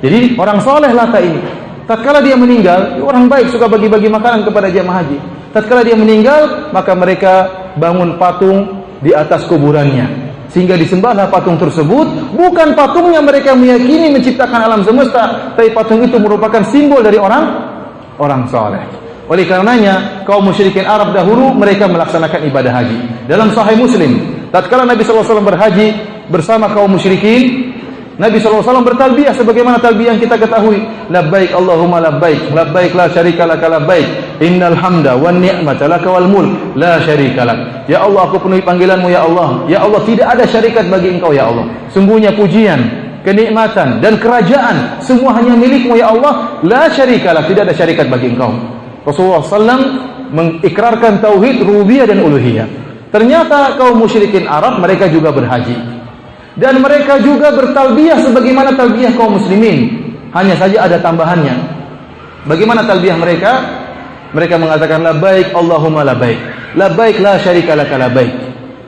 Jadi orang soleh Lata ini. Tatkala dia meninggal, orang baik suka bagi-bagi makanan kepada jemaah haji. Tatkala dia meninggal, maka mereka bangun patung di atas kuburannya, sehingga disembahlah patung tersebut. Bukan patungnya mereka meyakini menciptakan alam semesta, tapi patung itu merupakan simbol dari orang soleh. Oleh karenanya kaum musyrikin Arab dahulu mereka melaksanakan ibadah haji. Dalam Sahih Muslim, tatkala Nabi SAW berhaji bersama kaum musyrikin, Nabi SAW bertalbiyah sebagaimana talbiyah yang kita ketahui. Labbaik Allahumma labbaik, labbaik la syarika laka labbaik, innal hamda wan ni'mata laka wal mulk la syarika lak. Ya Allah, aku penuhi panggilanmu ya Allah. Ya Allah, tidak ada syarikat bagi engkau ya Allah. Sungguhnya pujian, kenikmatan dan kerajaan semua hanya milikmu ya Allah. La syarika lak, tidak ada syarikat bagi engkau. Rasulullah SAW mengikrarkan tauhid rububiyah dan uluhiyah. Ternyata kaum musyrikin Arab mereka juga berhaji, dan mereka juga bertalbiyah sebagaimana talbiyah kaum muslimin, hanya saja ada tambahannya. Bagaimana talbiyah mereka? Mereka mengatakan labbaik Allahumma labbaik, labbaik la syarika laka labbaik.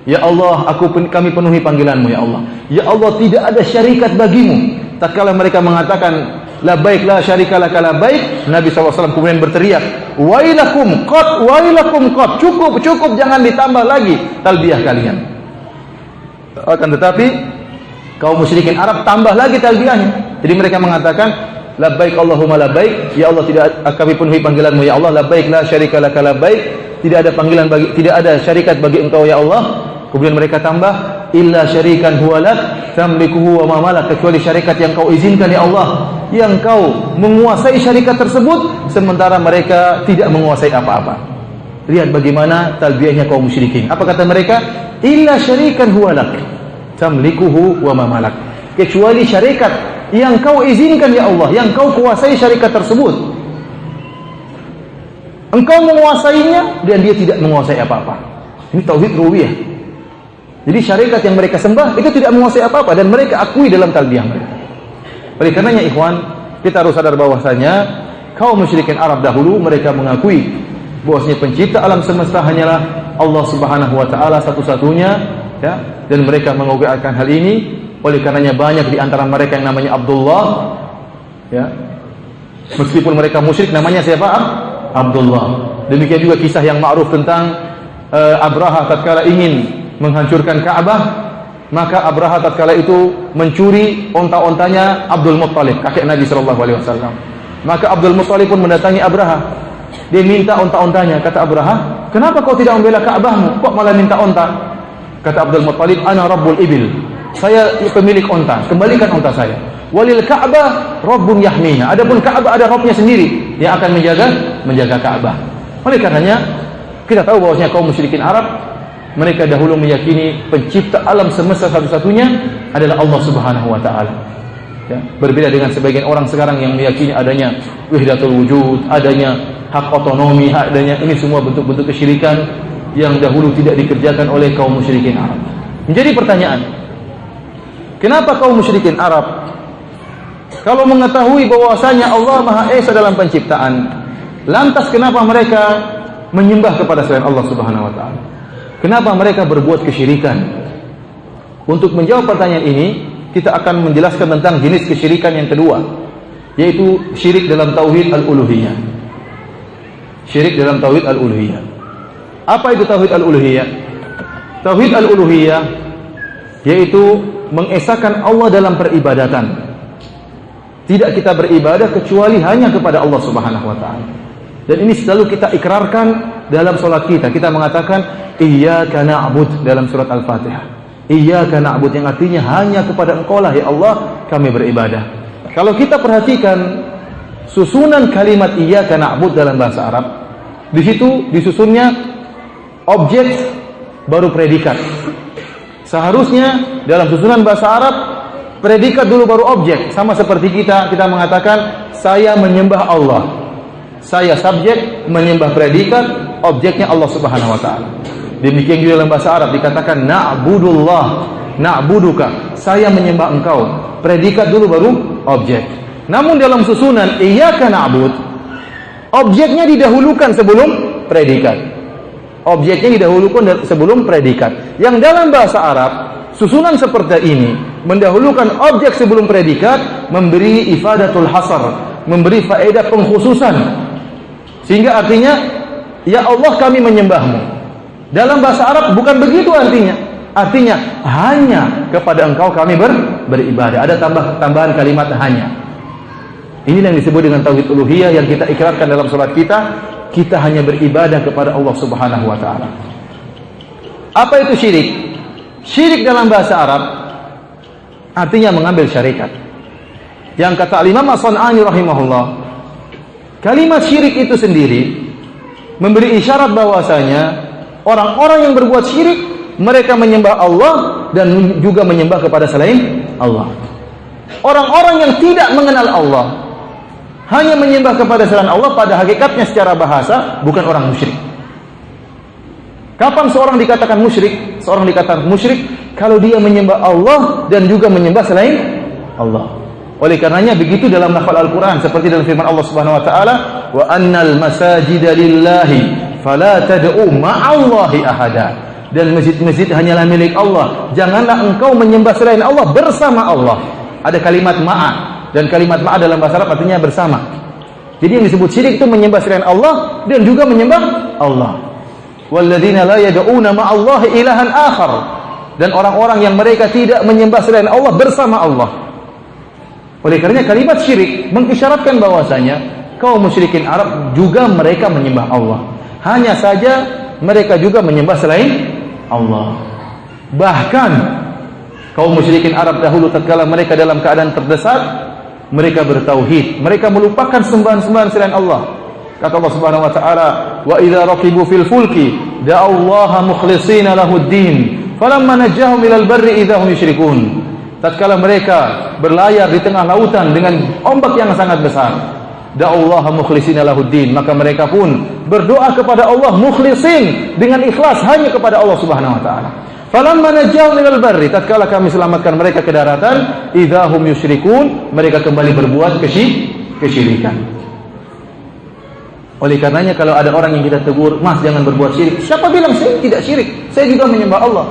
Ya Allah, kami penuhi panggilanmu ya Allah. Ya Allah, tidak ada syarikat bagimu. Tatkala mereka mengatakan labbaik la syarika laka labbaik, Nabi SAW kemudian berteriak, wailakum qad, cukup, jangan ditambah lagi talbiyah kalian. Akan tetapi kaum musyrikin Arab tambah lagi talbiyahnya. Jadi mereka mengatakan labbaik Allahumma labbaik, ya Allah, tidak kami penuhi panggilanmu ya Allah. Labbaik la syarika laka labbaik, tidak ada syarikat bagi engkau ya Allah. Kemudian mereka tambah illa syarikan huwalak tamlikuhu wa ma malak, kecuali syarikat yang kau izinkan ya Allah, yang kau menguasai syarikat tersebut sementara mereka tidak menguasai apa-apa. Lihat bagaimana talbiyahnya kaum musyrikin. Apa kata mereka? Illa syarikan huwalak tamlikuhu wa ma malak, kecuali syarikat yang kau izinkan ya Allah, yang kau kuasai syarikat tersebut. Engkau menguasainya dan dia tidak menguasai apa-apa. Ini tauhid rububiyah. Jadi syarikat yang mereka sembah itu tidak menguasai apa-apa dan mereka akui dalam talbiyah mereka. Oleh karenanya ikhwan, kita harus sadar bahwasanya kaum musyrikin Arab dahulu mereka mengakui bahwasanya pencipta alam semesta hanyalah Allah Subhanahu wa taala satu-satunya, ya, dan mereka menguatkan hal ini. Oleh karenanya banyak di antara mereka yang namanya Abdullah, ya. Meskipun mereka musyrik namanya siapa? Abdullah. Demikian juga kisah yang ma'ruf tentang Abraha tatkala ingin menghancurkan Ka'bah, maka Abraha tatkala itu mencuri onta-ontanya Abdul Muttalib, kakek Nabi sallallahu alaihi wasallam. Maka Abdul Muttalib pun mendatangi Abraha. Dia minta onta-ontanya. Kata Abraha, kenapa kau tidak membela Ka'bahmu? Kok malah minta onta? Kata Abdul Muttalib, ana rabbul ibil. Saya pemilik onta, kembalikan onta saya. Walil Ka'bah rabbun yahmiha. Adapun Ka'bah ada Rabbnya sendiri yang akan menjaga Ka'bah. Oleh karenanya kita tahu bahwasanya kaum musyrikin Arab, mereka dahulu meyakini pencipta alam semesta satu-satunya adalah Allah Subhanahu wa taala. Ya, berbeda dengan sebagian orang sekarang yang meyakini adanya wahdatul wujud, adanya hak otonomi, adanya ini semua bentuk-bentuk kesyirikan yang dahulu tidak dikerjakan oleh kaum musyrikin Arab. Menjadi pertanyaan, kenapa kaum musyrikin Arab kalau mengetahui bahwasanya Allah Maha Esa dalam penciptaan, lantas kenapa mereka menyembah kepada selain Allah Subhanahu wa taala? Kenapa mereka berbuat kesyirikan? Untuk menjawab pertanyaan ini, kita akan menjelaskan tentang jenis kesyirikan yang kedua, yaitu syirik dalam tauhid al-uluhiyah. Syirik dalam tauhid al-uluhiyah. Apa itu tauhid al-uluhiyah? Tauhid al-uluhiyah yaitu mengesahkan Allah dalam peribadatan. Tidak kita beribadah kecuali hanya kepada Allah Subhanahu wa taala. Dan ini selalu kita ikrarkan dalam salat kita. Kita mengatakan iyyaka na'bud dalam surat Al-Fatihah. Iyyaka na'bud yang artinya hanya kepada Engkau lah ya Allah kami beribadah. Kalau kita perhatikan susunan kalimat iyyaka na'bud dalam bahasa Arab, di situ disusunnya objek baru predikat. Seharusnya dalam susunan bahasa Arab predikat dulu baru objek. Sama seperti kita mengatakan saya menyembah Allah. Saya subjek, menyembah predikat, objeknya Allah Subhanahu wa taala. Demikian juga dalam bahasa Arab dikatakan na'budullah, na'buduka, saya menyembah engkau. Predikat dulu baru objek. Namun dalam susunan iyyaka na'bud, objeknya didahulukan sebelum predikat. Objeknya didahulukan sebelum predikat. Yang dalam bahasa Arab, susunan seperti ini mendahulukan objek sebelum predikat, memberi ifadatul hasar, memberi faedah pengkhususan. Sehingga artinya ya Allah kami menyembahmu. Dalam bahasa Arab bukan begitu artinya. Artinya hanya kepada Engkau kami beribadah. Ada tambahan kalimat hanya. Ini yang disebut dengan tauhid uluhiyah yang kita ikrarkan dalam salat kita. Kita hanya beribadah kepada Allah Subhanahu wa taala. Apa itu syirik? Syirik dalam bahasa Arab artinya mengambil syarikat. Yang kata Imam As-San'ani rahimahullah, kalimat syirik itu sendiri memberi isyarat bahwasanya orang-orang yang berbuat syirik, mereka menyembah Allah dan juga menyembah kepada selain Allah. Orang-orang yang tidak mengenal Allah, hanya menyembah kepada selain Allah, pada hakikatnya secara bahasa bukan orang musyrik. Kapan seorang dikatakan musyrik? Seorang dikatakan musyrik kalau dia menyembah Allah dan juga menyembah selain Allah. Oleh karenanya begitu dalam lafal Al-Quran, seperti dalam firman Allah Subhanahu wa taala, wa annal masajida lillahi fala tad'u ma'allahi ahada. Dan masjid-masjid hanyalah milik Allah. Janganlah engkau menyembah selain Allah bersama Allah. Ada kalimat ma'a, dan kalimat ma'a dalam bahasa Arab artinya bersama. Jadi yang disebut syirik itu menyembah selain Allah dan juga menyembah Allah. Walladzina la yad'una ma'allahi ilahan akhar. Dan orang-orang yang mereka tidak menyembah selain Allah bersama Allah. Oleh karenanya kalimat syirik mengisyaratkan bahwasanya kaum musyrikin Arab juga mereka menyembah Allah. Hanya saja mereka juga menyembah selain Allah. Bahkan kaum musyrikin Arab dahulu tatkala mereka dalam keadaan terdesak, mereka bertauhid, mereka melupakan sembahan-sembahan selain Allah. Kata Allah Subhanahu wa taala, "Wa idza raqibu fil fulki da'allaha mukhlishina lahud-din, falamma najjahum ilal barri idza hum yusyrikun." Tatkala mereka berlayar di tengah lautan dengan ombak yang sangat besar, da'allaha mukhlishina lahud-din, maka mereka pun berdoa kepada Allah mukhlisin, dengan ikhlas hanya kepada Allah Subhanahu wa taala. Falamma najjahum ilal barri, tatkala kami selamatkan mereka ke daratan, idza hum yusyrikun, mereka kembali berbuat kesyirikan. Oleh karenanya kalau ada orang yang kita tegur, "Mas, jangan berbuat syirik." Siapa bilang saya tidak syirik? Saya juga menyembah Allah.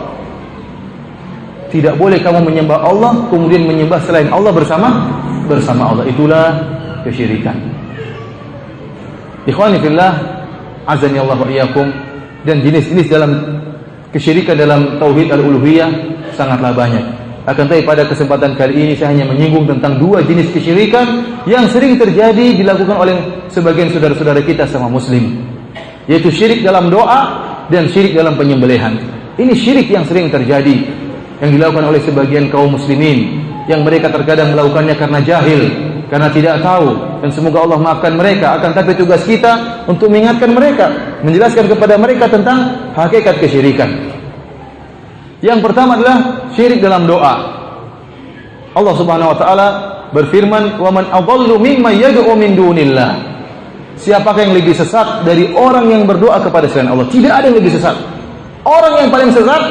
Tidak boleh kamu menyembah Allah kemudian menyembah selain Allah bersama Allah. Itulah kesyirikan. Ikhwani fillah, azani Allah wa iyyakum. Dan jenis-jenis dalam kesyirikan dalam tauhid al-uluhiyah sangatlah banyak. Akan tetapi pada kesempatan kali ini saya hanya menyinggung tentang dua jenis kesyirikan yang sering terjadi dilakukan oleh sebagian saudara-saudara kita sama muslim. yaitu syirik dalam doa dan syirik dalam penyembelihan. Ini syirik yang sering terjadi, yang dilakukan oleh sebagian kaum muslimin, yang mereka terkadang melakukannya karena jahil, karena tidak tahu, dan semoga Allah maafkan mereka. Akan tapi tugas kita untuk mengingatkan mereka, menjelaskan kepada mereka tentang hakikat kesyirikan. Yang pertama adalah syirik dalam doa. Allah Subhanahu wa taala berfirman, "Wa man adallu mimman yad'u min dunillah." Siapakah yang lebih sesat dari orang yang berdoa kepada selain Allah? Tidak ada yang lebih sesat. Orang yang paling sesat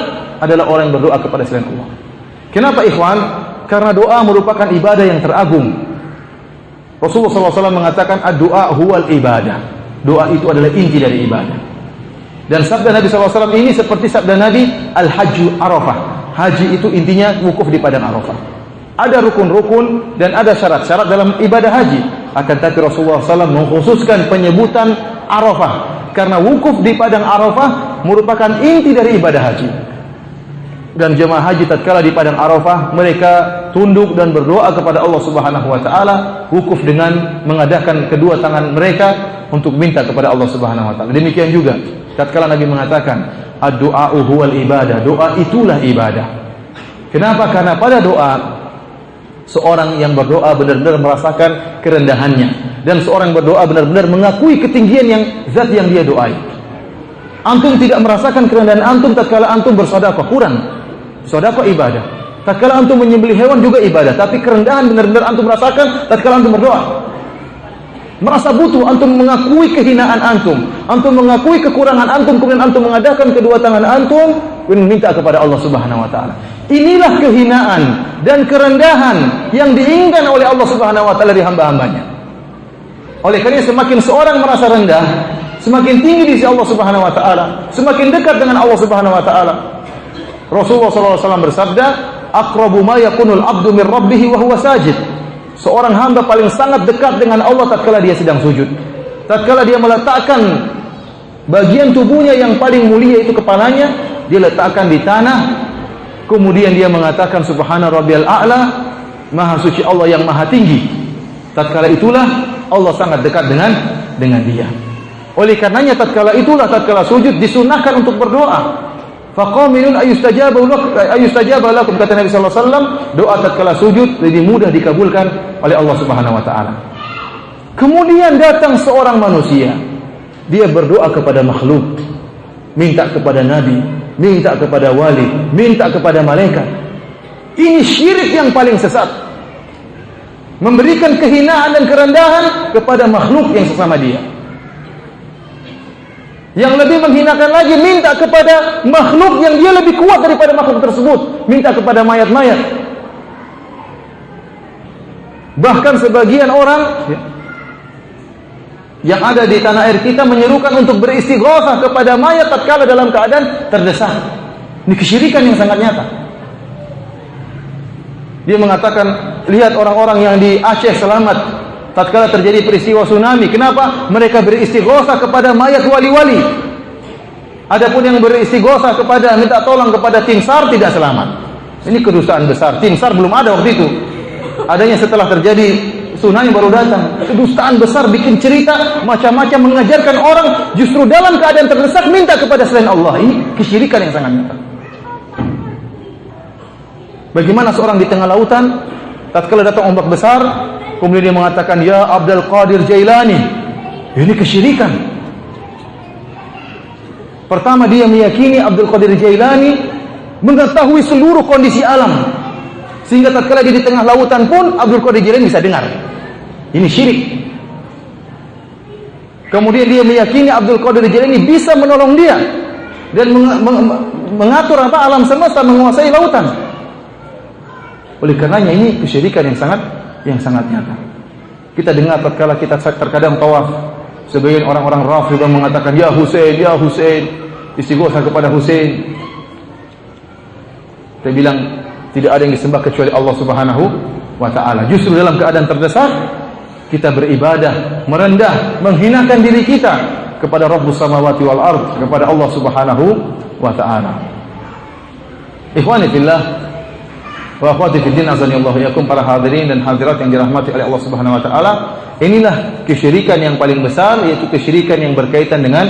adalah orang yang berdoa kepada selain Allah. Kenapa ikhwan? Karena doa merupakan ibadah yang teragung. Rasulullah SAW mengatakan, "Ad-du'a huwal ibadah." Doa itu adalah inti dari ibadah. Dan sabda Nabi SAW ini seperti sabda Nabi, "Al-hajju Arafah." Haji itu intinya wukuf di padang Arafah. Ada rukun-rukun dan ada syarat-syarat dalam ibadah haji. Akan tapi Rasulullah SAW mengkhususkan penyebutan Arafah, karena wukuf di padang Arafah merupakan inti dari ibadah haji. Dan jemaah haji tatkala di padang Arafah, mereka tunduk dan berdoa kepada Allah Subhanahu wa taala, wukuf dengan mengadakan kedua tangan mereka untuk minta kepada Allah Subhanahu wa taala. Demikian juga tatkala Nabi mengatakan, "Ad-du'a'u huwal ibadah." Doa itulah ibadah. Kenapa? Karena pada doa seorang yang berdoa benar-benar merasakan kerendahannya, dan seorang yang berdoa benar-benar mengakui ketinggian yang zat yang dia doai. Antum tidak merasakan kerendahan antum tatkala antum bersedekah, kurang. Sedekah ibadah. Tatkala antum menyembelih hewan juga ibadah, tapi kerendahan benar-benar antum rasakan tatkala antum berdoa. Merasa butuh, antum mengakui kehinaan antum mengakui kekurangan antum, kemudian antum mengadakan kedua tangan antum dan minta kepada Allah Subhanahu wa taala. Inilah kehinaan dan kerendahan yang diinginkan oleh Allah Subhanahu wa taala di hamba-hambanya. Oleh karena semakin seorang merasa rendah, semakin tinggi di sisi Allah Subhanahu wa taala, semakin dekat dengan Allah Subhanahu wa taala. Rasulullah SAW bersabda, "Aqrabu ma yakunul 'abdu min rabbih wa huwa sajid." Seorang hamba paling sangat dekat dengan Allah tatkala dia sedang sujud. Tatkala dia meletakkan bagian tubuhnya yang paling mulia, itu kepalanya, dia letakkan di tanah. Kemudian dia mengatakan, "Subhana rabbiyal a'la." Maha suci Allah yang maha tinggi. Tatkala itulah Allah sangat dekat dengan dia. Oleh karenanya tatkala itulah, tatkala sujud disunahkan untuk berdoa. Faqaminun ayustajaba lakum, kata Nabi sallallahu alaihi wasallam, doa tatkala sujud lebih mudah dikabulkan oleh Allah Subhanahu wa taala. Kemudian datang seorang manusia, dia berdoa kepada makhluk, minta kepada nabi, minta kepada wali, minta kepada malaikat. Ini syirik yang paling sesat. Memberikan kehinaan dan kerendahan kepada makhluk yang sesama dia. Yang lebih menghinakan lagi, minta kepada makhluk yang dia lebih kuat daripada makhluk tersebut, minta kepada mayat-mayat. Bahkan sebagian orang yang ada di tanah air kita menyerukan untuk beristighatsah kepada mayat tatkala dalam keadaan terdesak. Ini kesyirikan yang sangat nyata. Dia mengatakan, lihat orang-orang yang di Aceh selamat tatkala terjadi peristiwa tsunami. Kenapa? Mereka beristighatsah kepada mayat wali-wali. Adapun yang beristighatsah kepada, minta tolong kepada tim SAR, tidak selamat. Ini kedustaan besar. Tim SAR belum ada waktu itu. Adanya setelah terjadi tsunami baru datang. Kedustaan besar, bikin cerita macam-macam, mengajarkan orang justru dalam keadaan terdesak minta kepada selain Allah. Ini kesyirikan yang sangat nyata. Bagaimana seorang di tengah lautan tatkala datang ombak besar, kemudian dia mengatakan, "Ya Abdul Qadir Jailani." Ini kesyirikan. Pertama, dia meyakini Abdul Qadir Jailani mengetahui seluruh kondisi alam, sehingga tatkala dia di tengah lautan pun Abdul Qadir Jailani bisa dengar. Ini syirik. Kemudian dia meyakini Abdul Qadir Jailani bisa menolong dia dan mengatur alam semesta, menguasai lautan. Oleh karenanya ini kesyirikan yang sangat nyata. Kita dengar tatkala kita terkadang tawaf, sebagian orang-orang Rafidhah mengatakan, "Ya Husain, ya Husain," istighatsah kepada Husain. Saya bilang tidak ada yang disembah kecuali Allah Subhanahu wa taala. Justru dalam keadaan terdesak kita beribadah, merendah, menghinakan diri kita kepada Rabbus samawati wal ard, kepada Allah Subhanahu wa taala. Ikhwani fillah wa akhwati fid din, azani Allah yakum, para hadirin dan hadirat yang dirahmati oleh Allah Subhanahu wa taala. Inilah kesyirikan yang paling besar, yaitu kesyirikan yang berkaitan dengan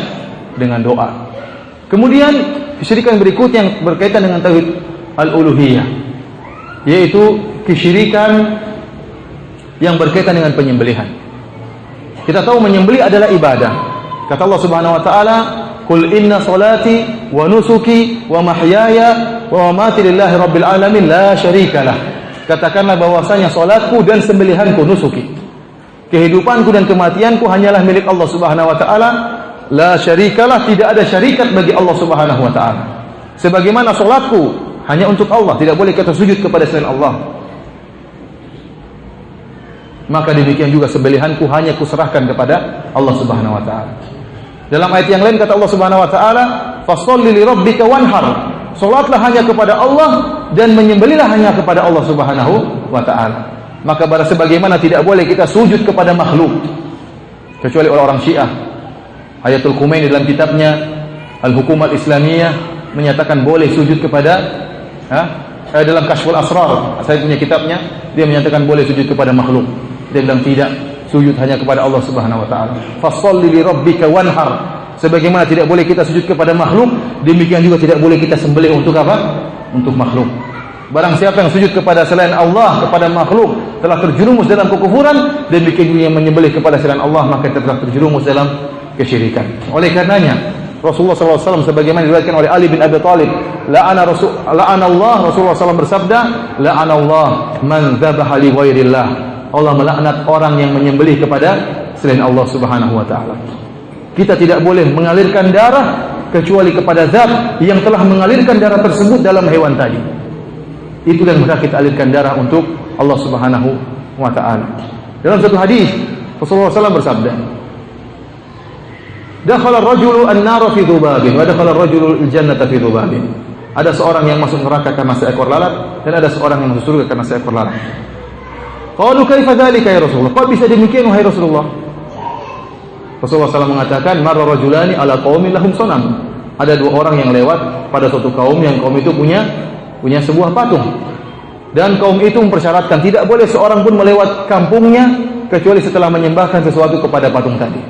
dengan doa. Kemudian kesyirikan berikutnya yang berkaitan dengan tauhid al-uluhiyah, yaitu kesyirikan yang berkaitan dengan penyembelihan. Kita tahu menyembelih adalah ibadah. Kata Allah Subhanahu wa taala, "Qul inna salati wa nusuki wa mahyaya wa mamati lillahi rabbil alamin la syarikalah." Katakanlah bahwasanya salatku dan sembelihanku, nusuki, kehidupanku dan kematianku hanyalah milik Allah Subhanahu wa taala. La syarikalah, tidak ada syarikat bagi Allah Subhanahu wa taala. Sebagaimana salatku hanya untuk Allah, tidak boleh kita sujud kepada selain Allah. Maka demikian juga sembelihanku hanya kuserahkan kepada Allah Subhanahu wa taala. Dalam ayat yang lain kata Allah Subhanahu wa taala, "Fasholli li rabbika wanhar." Salatlah hanya kepada Allah dan menyembelihlah hanya kepada Allah Subhanahu wa taala. Maka sebagaimana tidak boleh kita sujud kepada makhluk kecuali orang-orang Syiah. Ayatul Khomeini dalam kitabnya Al-Hukum Al-Islamiyah menyatakan boleh sujud kepada dalam Kashful Asrar, saya punya kitabnya, dia menyatakan boleh sujud kepada makhluk. Dia bilang tidak, sujud hanya kepada Allah Subhanahu wa taala. Fasholli li rabbika wanhar. Sebagaimana tidak boleh kita sujud kepada makhluk, demikian juga tidak boleh kita sembelih untuk apa? Untuk makhluk. Barang siapa yang sujud kepada selain Allah, kepada makhluk, telah terjerumus dalam kekufuran, dan demikian juga yang menyembelih kepada selain Allah, maka telah terjerumus dalam kesyirikan. Oleh karenanya Rasulullah SAW sebagaimana diriwayatkan oleh Ali bin Abi Thalib, la'anallah, Rasulullah SAW bersabda, la'anallah man dzabaha li ghairillah. Allah melaknat orang yang menyembelih kepada selain Allah Subhanahu wa taala. Kita tidak boleh mengalirkan darah kecuali kepada zat yang telah mengalirkan darah tersebut dalam hewan tadi. Itu yang berhak kita alirkan darah untuk Allah Subhanahu wa taala. Dalam satu hadis Rasulullah SAW bersabda, dakhala ar-rajulu an-nara fi dhubabin wa dakhala ar-rajulu al-jannata fi dhubabin. Ada seorang yang masuk neraka karena seekor lalat, dan ada seorang yang masuk surga karena seekor lalat. Qalu kaifa dzalika ya Rasulullah? Kok bisa demikian wahai Rasulullah? Rasulullah SAW mengatakan, marra rajulani ala qaumin lahum sanam. Ada dua orang yang lewat pada suatu kaum yang kaum itu punya sebuah patung. Dan kaum itu mempersyaratkan tidak boleh seorang pun melewat kampungnya kecuali setelah menyembahkan sesuatu kepada patung tadi.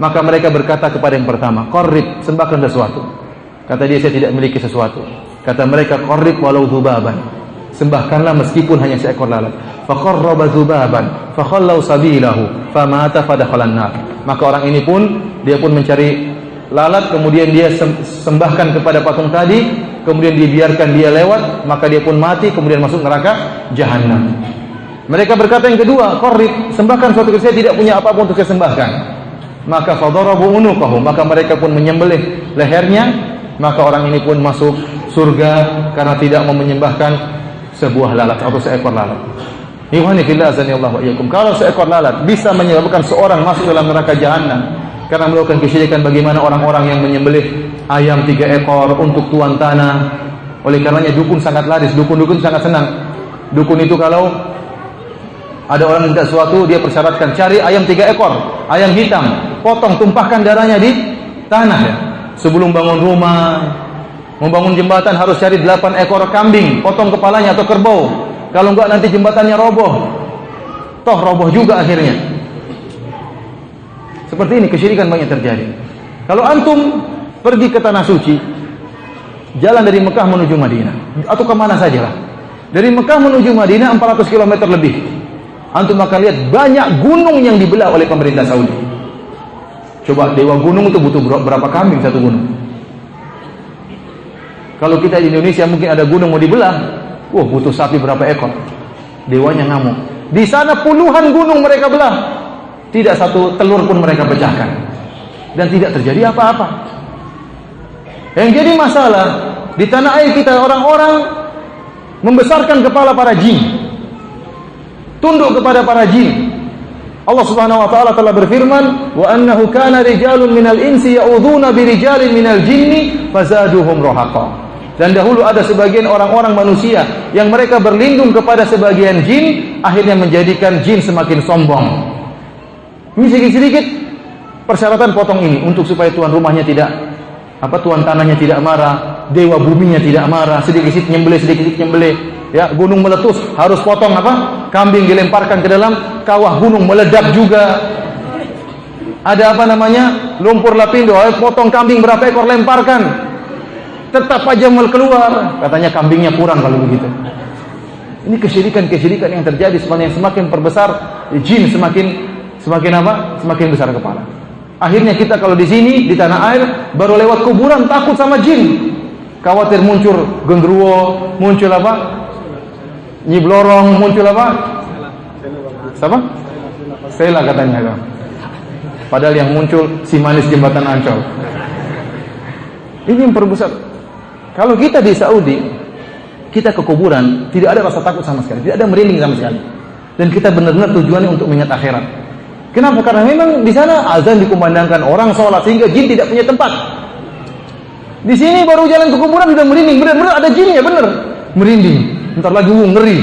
Maka mereka berkata kepada yang pertama, qarrib, sembahkan sesuatu. Kata dia, saya tidak memiliki sesuatu. Kata mereka, qarrib walau dzubaban, sembahkanlah meskipun hanya seekor lalat. Faqarraba dzubaban fakhallau sabilahu famata fadakhalan nar. Maka orang ini pun mencari lalat, kemudian dia sembahkan kepada patung tadi, kemudian dibiarkan dia lewat, maka dia pun mati, kemudian masuk neraka jahanam. Mereka berkata yang kedua, qarrib, sembahkan sesuatu, saya tidak punya apa-apa untuk saya sembahkan. Maka fadarabu unuqahu, maka mereka pun menyembelih lehernya, maka orang ini pun masuk surga karena tidak mau menyembahkan sebuah lalat atau seekor lalat. Ikhwani fillah azanillahu wa iyyakum. Kalau seekor lalat bisa menyebabkan seorang masuk dalam neraka jahanam karena melakukan kesyirikan, bagaimana orang-orang yang menyembelih ayam 3 ekor untuk tuan tanah? Oleh karenanya dukun sangat laris, dukun-dukun sangat senang. Dukun itu kalau ada orang minta sesuatu, dia persyaratkan cari ayam 3 ekor, ayam hitam, potong, tumpahkan darahnya di tanah ya. Sebelum bangun rumah, membangun jembatan harus cari 8 ekor kambing, potong kepalanya atau kerbau. Kalau enggak nanti jembatannya roboh. Toh roboh juga akhirnya. Seperti ini kesyirikan banyak terjadi. Kalau antum pergi ke tanah suci, jalan dari Mekah menuju Madinah atau kemana sajalah, dari Mekah menuju Madinah 400 km lebih, antum akan lihat banyak gunung yang dibelah oleh pemerintah Saudi. Coba dewa gunung itu butuh berapa kambing satu gunung? Kalau kita di Indonesia mungkin ada gunung mau dibelah, butuh sapi berapa ekor? Dewanya ngamuk. Di sana puluhan gunung mereka belah, tidak satu telur pun mereka pecahkan, dan tidak terjadi apa-apa. Yang jadi masalah di tanah air kita, orang-orang membesarkan kepala para jin, tunduk kepada para jin. Allah Subhanahu wa taala telah berfirman, wa annahu kana rijalun minal insi ya'udzuuna birijalin minal jinni fazaduhum rahaqa. Dan dahulu ada sebagian orang-orang manusia yang mereka berlindung kepada sebagian jin, akhirnya menjadikan jin semakin sombong. Ini sedikit-sedikit persyaratan potong ini untuk supaya tuan rumahnya tidak tuan tanahnya tidak marah, dewa buminya tidak marah, sedikit-sedikit nyembelih, ya, gunung meletus harus potong kambing dilemparkan ke dalam kawah gunung meledak juga. Ada apa namanya? Lumpur lapindo, potong kambing berapa ekor lemparkan. Tetap aja mau keluar. Katanya kambingnya kurang kalau begitu. Ini kesyirikan-kesyirikan yang terjadi sebenarnya semakin perbesar, jin semakin apa? Semakin besar kepala. Akhirnya kita kalau di sini di tanah air baru lewat kuburan takut sama jin. Khawatir muncul genderuwo, muncul apa? Nyiblorong, muncul apa? Siapa? Stella katanya. Padahal yang muncul si manis jembatan Ancol. Ini yang perbesar. Kalau kita di Saudi, kita ke kuburan, tidak ada rasa takut sama sekali, tidak ada merinding sama sekali. Dan kita benar-benar tujuannya untuk mengingat akhirat. Kenapa? Karena memang di sana azan dikumandangkan, orang sholat sehingga jin tidak punya tempat. Di sini baru jalan ke kuburan sudah merinding, benar-benar ada jinnya, benar. Merinding. Entar lagi ngeri.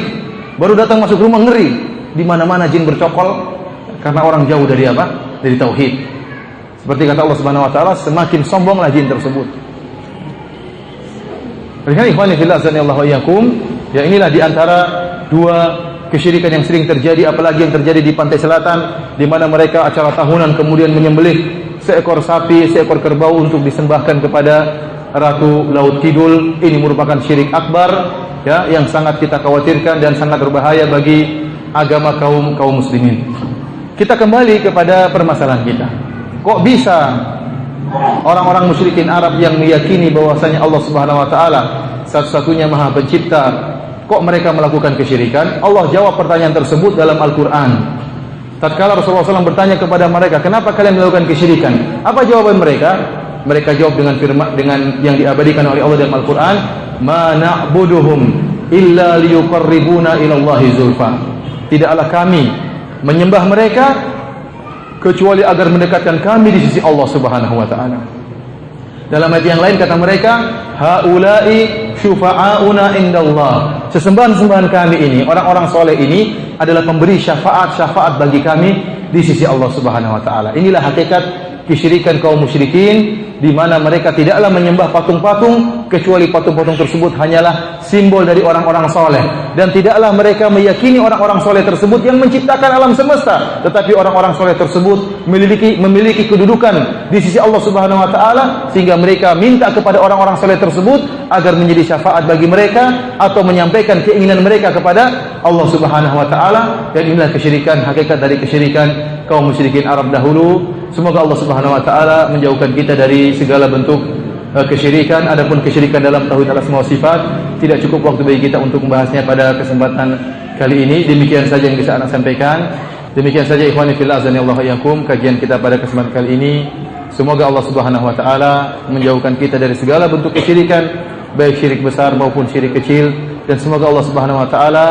Baru datang masuk rumah ngeri. Di mana-mana jin bercokol karena orang jauh dari apa? Dari tauhid. Seperti kata Allah Subhanahu wa taala, semakin sombonglah jin tersebut. Berikan ikhwani fillah azanillahu wa iyyakum, ya inilah di antara dua kesyirikan yang sering terjadi, apalagi yang terjadi di pantai selatan di mana mereka acara tahunan kemudian menyembelih seekor sapi, seekor kerbau untuk disembahkan kepada Ratu Laut Kidul. Ini merupakan syirik akbar ya yang sangat kita khawatirkan dan sangat berbahaya bagi agama kaum muslimin. Kita kembali kepada permasalahan kita. Kok bisa orang-orang musyrikin Arab yang meyakini bahwasanya Allah Subhanahu wa taala satu-satunya Maha Pencipta, kok mereka melakukan kesyirikan? Allah jawab pertanyaan tersebut dalam Al-Qur'an. Tatkala Rasulullah SAW bertanya kepada mereka, "Kenapa kalian melakukan kesyirikan?" Apa jawaban mereka? Mereka jawab dengan firman dengan yang diabadikan oleh Allah dalam Al-Qur'an, "Ma na'buduhum illa liyuqarribuna ila Allahi zulfa." Tidaklah kami menyembah mereka kecuali agar mendekatkan kami di sisi Allah Subhanahu wa taala. Dalam ayat yang lain kata mereka, haula'i syufa'auna indallah. Sesembahan-sembahan kami ini, orang-orang soleh ini adalah pemberi syafaat bagi kami di sisi Allah Subhanahu wa taala. Inilah hakikat kesyirikan kaum musyrikin, di mana mereka tidaklah menyembah patung-patung kecuali patung-patung tersebut hanyalah simbol dari orang-orang soleh, dan tidaklah mereka meyakini orang-orang soleh tersebut yang menciptakan alam semesta, tetapi orang-orang soleh tersebut memiliki kedudukan di sisi Allah Subhanahu wa taala sehingga mereka minta kepada orang-orang soleh tersebut agar menjadi syafaat bagi mereka atau menyampaikan keinginan mereka kepada Allah Subhanahu wa taala. Dan inilah kesyirikan, hakikat dari kesyirikan kaum musyrikin Arab dahulu. Semoga Allah Subhanahu wa taala menjauhkan kita dari segala bentuk kesyirikan. Adapun kesyirikan dalam tauhid asma wa sifat tidak cukup waktu bagi kita untuk membahasnya pada kesempatan kali ini. Demikian saja yang bisa Anda sampaikan. Demikian saja ikhwani fillah azanillahu wa iyyakum kajian kita pada kesempatan kali ini. Semoga Allah Subhanahu wa taala menjauhkan kita dari segala bentuk kesyirikan, baik syirik besar maupun syirik kecil, dan semoga Allah Subhanahu wa taala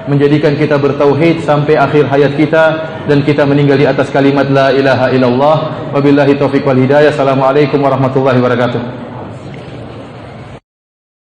menjadikan kita bertauhid sampai akhir hayat kita dan kita meninggal di atas kalimat la ilaha illallah. Wabillahi taufiq wal hidayah. Assalamualaikum warahmatullahi wabarakatuh.